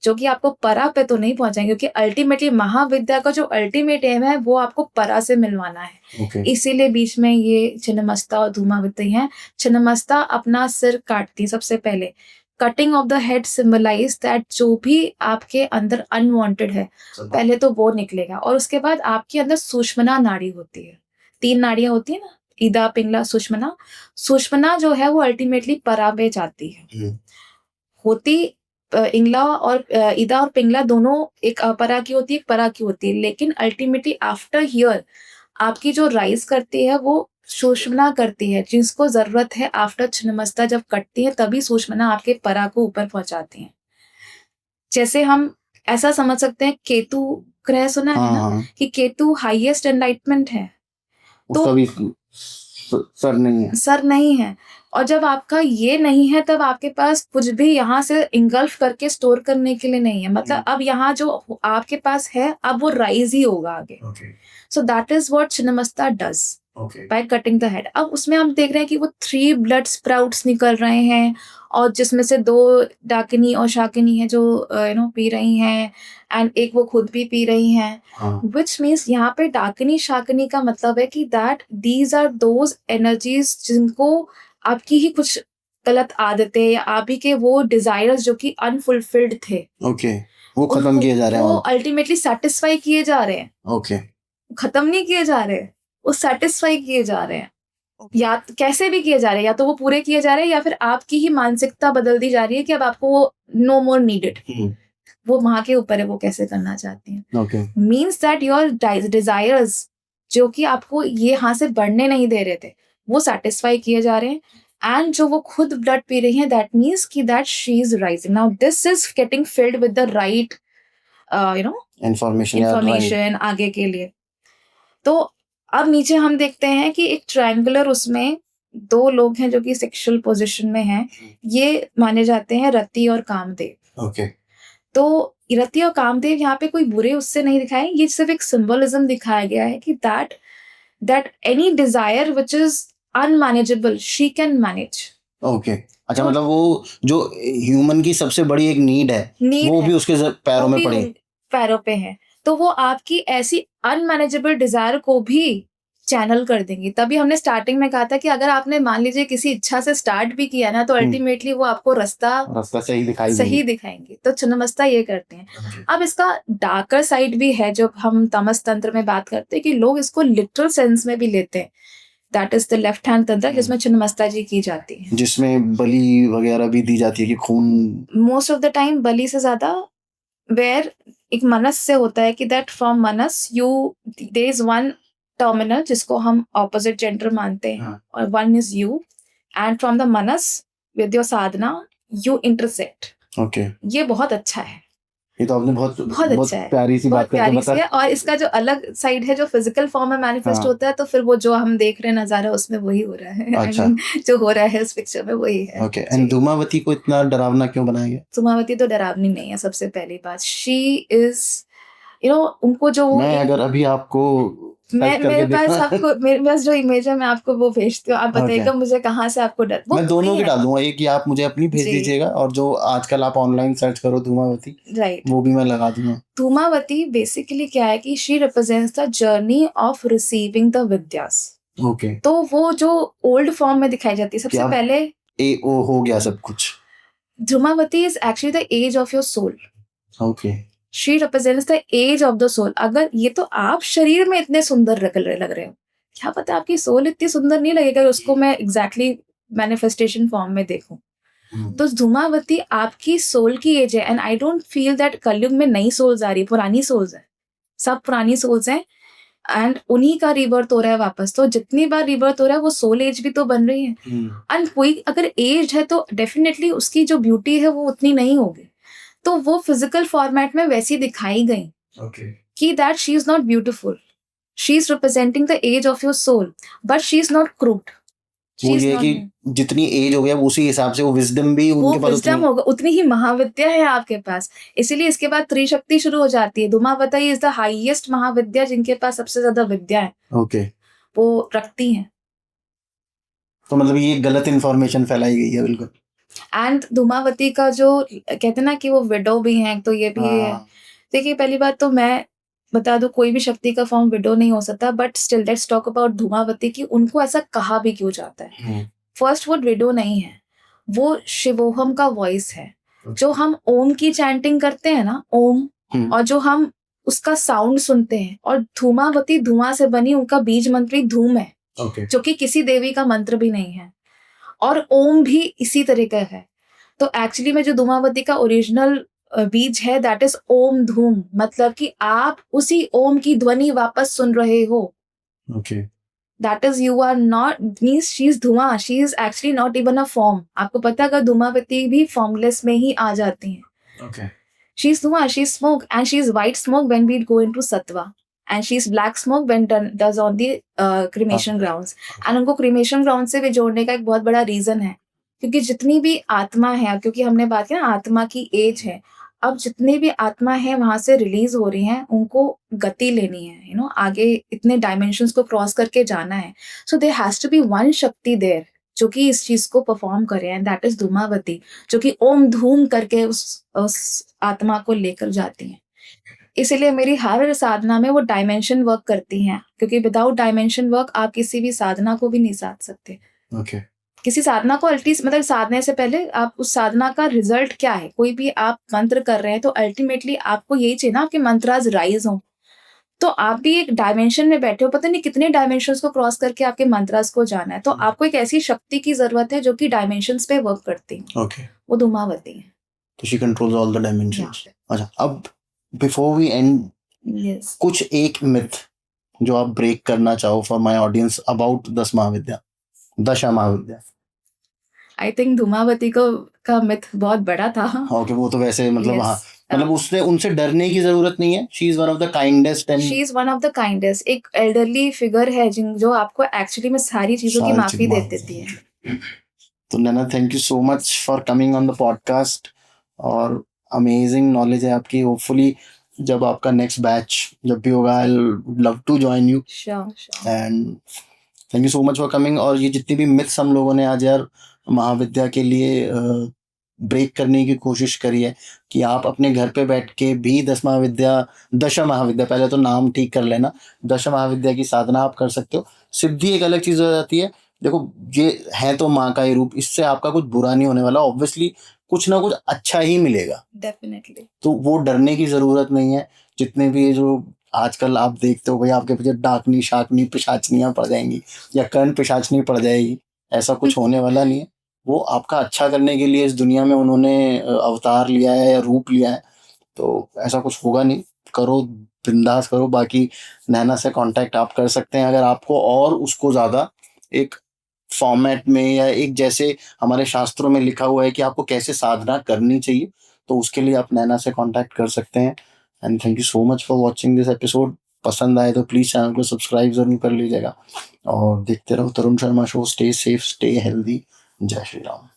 Speaker 2: जो कि आपको परा पे तो नहीं पहुंचाएंगे, क्योंकि अल्टीमेटली महाविद्या का जो अल्टीमेट एम है वो आपको परा से मिलवाना है। इसीलिए बीच में ये छिन्नमस्ता और धूमावती हैं। छिन्नमस्ता अपना सिर काटती है सबसे पहले। Cutting of the head symbolize that जो भी आपके अंदर अनवांटेड है पहले तो वो निकलेगा, और उसके बाद आपके अंदर सुषमना नाड़ी होती है। 3 नाड़ियां होती है ना, ईदा पिंगला सुषमना। सुषमना जो है वो अल्टीमेटली परा में जाती है। होती इंगला और ईदा और पिंगला दोनों एक अपरा की होती है, एक परा की होती है, लेकिन अल्टीमेटली आफ्टर हियर आपकी जो राइज करती है वो सुषमना करती है, जिसको जरूरत है आफ्टर छिन्नमस्ता जब कटती है तभी सुषमना आपके परा को ऊपर पहुंचाती है। जैसे हम ऐसा समझ सकते हैं, केतु ग्रह सुना है ना, कि केतु हाईएस्ट एनलाइटमेंट है, तो भी सर नहीं है। और जब आपका ये नहीं है तब आपके पास कुछ भी यहाँ से इंगल्फ करके स्टोर करने के लिए नहीं है। मतलब अब यहाँ जो आपके पास है अब वो राइज ही होगा आगे। So that is what Chhinnamasta does by cutting the head. अब उसमें हम देख रहे हैं कि वो 3 ब्लड स्प्राउट्स निकल रहे हैं, और जिसमें से 2 डाकिनी और शाकिनी है जो पी रही हैं, एंड एक वो खुद भी पी रही हैं। विच मीन्स यहाँ पे डाकिनी शाकिनी का मतलब है कि that these are those energies जिनको आपकी ही कुछ गलत आदतें या आप ही के वो डिजायर्स जो कि अनफुलफिल्ड थे,
Speaker 1: वो खत्म किए जा रहे हैं,
Speaker 2: वो अल्टीमेटली सेटिस्फाई किए जा रहे हैं। खत्म नहीं किए जा रहे, वो सेटिस्फाई किए जा रहे हैं। या कैसे भी किए जा रहे हैं, या तो वो पूरे किए जा रहे हैं या फिर आपकी ही मानसिकता बदल दी जा रही है कि अब आपको नो मोर नीडेड। वो वहां के ऊपर है वो कैसे करना चाहती हैं। मीन्स दैट योर डिजायर्स जो कि आपको ये यहाँ से बढ़ने नहीं दे रहे थे वो सेटिस्फाई किए जा रहे हैं, एंड जो वो खुद ब्लड पी रही हैं दैट मीन्स कि that she is rising. Now this is getting filled with the right information आगे के लिए। तो अब नीचे हम देखते हैं कि एक ट्रायंगुलर, उसमें 2 लोग हैं जो कि सेक्सुअल पोजीशन में हैं। ये माने जाते हैं रति और कामदेव। तो रति और कामदेव यहाँ पे कोई बुरे उससे नहीं दिखाए, ये सिर्फ एक सिंबलिज्म दिखाया गया है कि that any desire which is unmanageable she can manage.
Speaker 1: अच्छा, मतलब वो जो ह्यूमन की सबसे बड़ी एक नीड है वो भी उसके
Speaker 2: पैरों पे है, तो वो आपकी ऐसी अनमैनेजेबल डिजायर को भी चैनल कर देंगी। तभी हमने स्टार्टिंग में कहा था कि अगर आपने मान लीजिए किसी इच्छा से स्टार्ट भी किया ना तो अल्टीमेटली वो आपको रास्ता सही दिखाएंगे। तो छिन्नमस्ता ये करते हैं। अब इसका डार्कर साइड भी है, जब हम तमस तंत्र में बात करते हैं कि लोग इसको लिटरल सेंस में भी लेते हैं। That is the left hand तंत्र जिसमें छिन्नमस्ता जी की जाती है,
Speaker 1: जिसमें बलि वगैरह भी दी जाती है कि खून
Speaker 2: मोस्ट ऑफ द टाइम बलि से ज्यादा वेयर एक मनस से होता है कि that from manas you there is one terminal जिसको हम ऑपोजिट जेंडर मानते हैं, और one is you, and from the manas with your sadhana you intersect. ये बहुत अच्छा है,
Speaker 1: ये तो आपने बहुत अच्छा है, प्यारी सी बात
Speaker 2: है। और इसका जो अलग साइड है जो फिजिकल फॉर्म में मैनिफेस्ट होता है, तो फिर वो जो हम देख रहे हैं नजारा उसमें वही हो रहा है। अच्छा। जो हो रहा है इस पिक्चर में वही है।
Speaker 1: एंड धूमावती को इतना डरावना क्यों बनाया गया?
Speaker 2: धूमावती तो डरावनी नहीं है, सबसे पहली बात। शी इज उनको जो
Speaker 1: मैं अगर अभी आपको
Speaker 2: मेरे पास जो इमेज है मैं आपको वो भेजती हूँ, आप बताइएगा मुझे कहाँ से आपको डर।
Speaker 1: मैं दोनों की डाल दूंगा, एक आप मुझे अपनी भेज दीजिएगा और जो आजकल आप ऑनलाइन सर्च करो धूमावती,
Speaker 2: राइट,
Speaker 1: वो भी मैं लगा दूंगा।
Speaker 2: धूमावती बेसिकली क्या है कि she represents the journey of receiving the vidyas. तो वो जो ओल्ड फॉर्म में दिखाई जाती है सबसे पहले
Speaker 1: वो हो गया सब कुछ।
Speaker 2: Dhumavati is actually the age of your soul. She represents the age of the soul। अगर ये तो आप शरीर में इतने सुंदर लग रहे हो, क्या पता आपकी सोल इतनी सुंदर नहीं लगेगा उसको मैं एग्जैक्टली मैनिफेस्टेशन फॉर्म में देखूं। तो धूमावती आपकी सोल की एज है, and I don't feel that कलयुग में नई सोल्स आ रही, पुरानी सोल्स है, सब पुरानी सोल्स हैं, एंड उन्हीं का रिबर्थ हो रहा है वापस। तो जितनी बार रिबर्थ हो रहा है वो सोल एज भी तो बन रही है, एंड कोई अगर एज है तो डेफिनेटली उसकी जो ब्यूटी है वो उतनी नहीं होगी। तो वो फिजिकल फॉर्मेट में वैसी दिखाई गई कि that she is not beautiful, she is representing the age of your soul, but she is not crude.
Speaker 1: वो ये है कि जितनी एज हो गया उसी हिसाब से वो विजडम भी
Speaker 2: वो
Speaker 1: उनके पास
Speaker 2: विजडम होगा, उतनी ही महाविद्या है आपके पास। इसीलिए इसके बाद त्रिशक्ति शुरू हो जाती है। धूमावती इज द हाईएस्ट महाविद्या, जिनके पास सबसे ज्यादा विद्या है,
Speaker 1: ओके
Speaker 2: वो रखती हैं।
Speaker 1: तो मतलब ये गलत इन्फॉर्मेशन फैलाई गई है बिल्कुल।
Speaker 2: एंड धूमावती का जो कहते हैं ना कि वो विडो भी हैं, तो ये भी है।
Speaker 1: हाँ
Speaker 2: देखिए, पहली बात तो मैं बता दूं, कोई भी शक्ति का फॉर्म विडो नहीं हो सकता, but still let's talk about Dhumavati की उनको ऐसा कहा भी क्यों जाता है। फर्स्ट, वो विडो नहीं है, वो शिवोहम का वॉइस है। जो हम ओम की चैंटिंग करते हैं ना, ओम, और जो हम उसका साउंड सुनते हैं, और धूमावती धुआं से बनी उनका बीज मंत्री धूम है, जो कि किसी देवी का मंत्र भी नहीं है, और ओम भी इसी तरह का है। तो एक्चुअली में जो धूमावती का ओरिजिनल बीज है, दैट इज ओम धूम, मतलब कि आप उसी ओम की ध्वनि वापस सुन रहे हो।
Speaker 1: Okay
Speaker 2: that is, you are not, means she is dhuan, she is actually not even a form. आपको पता है, अगर धूमावती भी फॉर्मलेस में ही आ जाती हैं।
Speaker 1: Okay
Speaker 2: she is dhuan, she is smoke, and she is white smoke when we go into sattva, and she is black smoke when does on the cremation grounds. And उनको क्रीमेशन ग्राउंड से भी जोड़ने का एक बहुत बड़ा रीजन है, क्योंकि जितनी भी आत्मा है, क्योंकि हमने बात की ना आत्मा की एज है, अब जितनी भी आत्मा है वहां से रिलीज हो रही हैं, उनको गति लेनी है, आगे इतने डायमेंशंस को क्रॉस करके जाना है। So there has to be one shakti there जो कि इस चीज को परफॉर्म करे, एंड दैट इज धूमावती, जो कि ओम धूम करके उस आत्मा को लेकर जाती है। इसीलिए मेरी हर साधना में वो डायमेंशन वर्क करती हैं, क्योंकि विदाउट डायमेंशन वर्क आप किसी भी साधना को भी नहीं साध सकते।
Speaker 1: ओके
Speaker 2: किसी साधना को मतलब साधने से पहले आप उस साधना का रिजल्ट क्या है, कोई भी आप मंत्र कर रहे हैं तो अल्टीमेटली आपको यही चाहिए ना कि मंत्राज राइज हो। तो आप भी एक डायमेंशन में बैठे हो, पता नहीं कितने डायमेंशंस को क्रॉस करके आपके मंत्रास को जाना है, तो आपको एक ऐसी शक्ति की जरूरत है जो कि डायमेंशंस पे वर्क करती है।
Speaker 1: ओके
Speaker 2: वो धूमावती है।
Speaker 1: तो she controls all the dimensions. अच्छा, अब बिफोर वी एंड,
Speaker 2: यस,
Speaker 1: कुछ एक मिथ जो आप ब्रेक करना चाहो फॉर माय ऑडियंस अबाउट 10 महाविद्या, दशा महाविद्या।
Speaker 2: आई थिंक धूमावती को का मिथ बहुत बड़ा था।
Speaker 1: ओके, वो तो वैसे मतलब
Speaker 2: Yes.
Speaker 1: हाँ, मतलब उससे उनसे डरने की जरूरत नहीं है। She is one of the kindest and
Speaker 2: she is one of the kindest, एक एल्डरली फिगर है जो आपको एक्चुअली में सारी चीजों की माफी दे देती है।
Speaker 1: तो Naina, thank you so much for coming on the podcast, और अमेजिंग नॉलेज है आपकी। होपफुली जब आपका नेक्स्ट बैच जब भी होगा, I love to join you.
Speaker 2: Sure.
Speaker 1: And thank you so much for coming. और ये जितनी भी मिथ्स हम लोगों ने आज यार महाविद्या के लिए ब्रेक करने की कोशिश करी है, कि आप अपने घर पे बैठ के भी 10 महाविद्या, दशा महाविद्या, पहले तो नाम ठीक कर लेना, दशा महाविद्या की साधना आप कर सकते हो। सिद्धि एक अलग चीज हो जाती है। देखो, ये है तो माँ का ही रूप, इससे आपका कुछ बुरा नहीं होने वाला, ऑब्वियसली कुछ ना कुछ अच्छा ही मिलेगा,
Speaker 2: डेफिनेटली।
Speaker 1: तो वो डरने की जरूरत नहीं है। जितने भी जो आजकल आप देखते हो भाई, आपके पीछे डाकनी शाकनी पिशाचनियां पड़ जाएंगी या कर्ण पिशाचनी पड़ जाएगी, ऐसा कुछ होने वाला नहीं है। वो आपका अच्छा करने के लिए इस दुनिया में उन्होंने अवतार लिया है या रूप लिया है, तो ऐसा कुछ होगा नहीं। करो, बिंदास करो। बाकी नैना से कांटेक्ट आप कर सकते हैं अगर आपको और उसको ज़्यादा एक फॉर्मेट में, या एक जैसे हमारे शास्त्रों में लिखा हुआ है कि आपको कैसे साधना करनी चाहिए, तो उसके लिए आप नैना से कांटेक्ट कर सकते हैं। And thank you so much for watching this episode. पसंद आए तो प्लीज़ चैनल को सब्सक्राइब जरूर कर लीजिएगा, और देखते रहो Tarun Sharma show. Stay safe, stay healthy. Jai Shri Ram.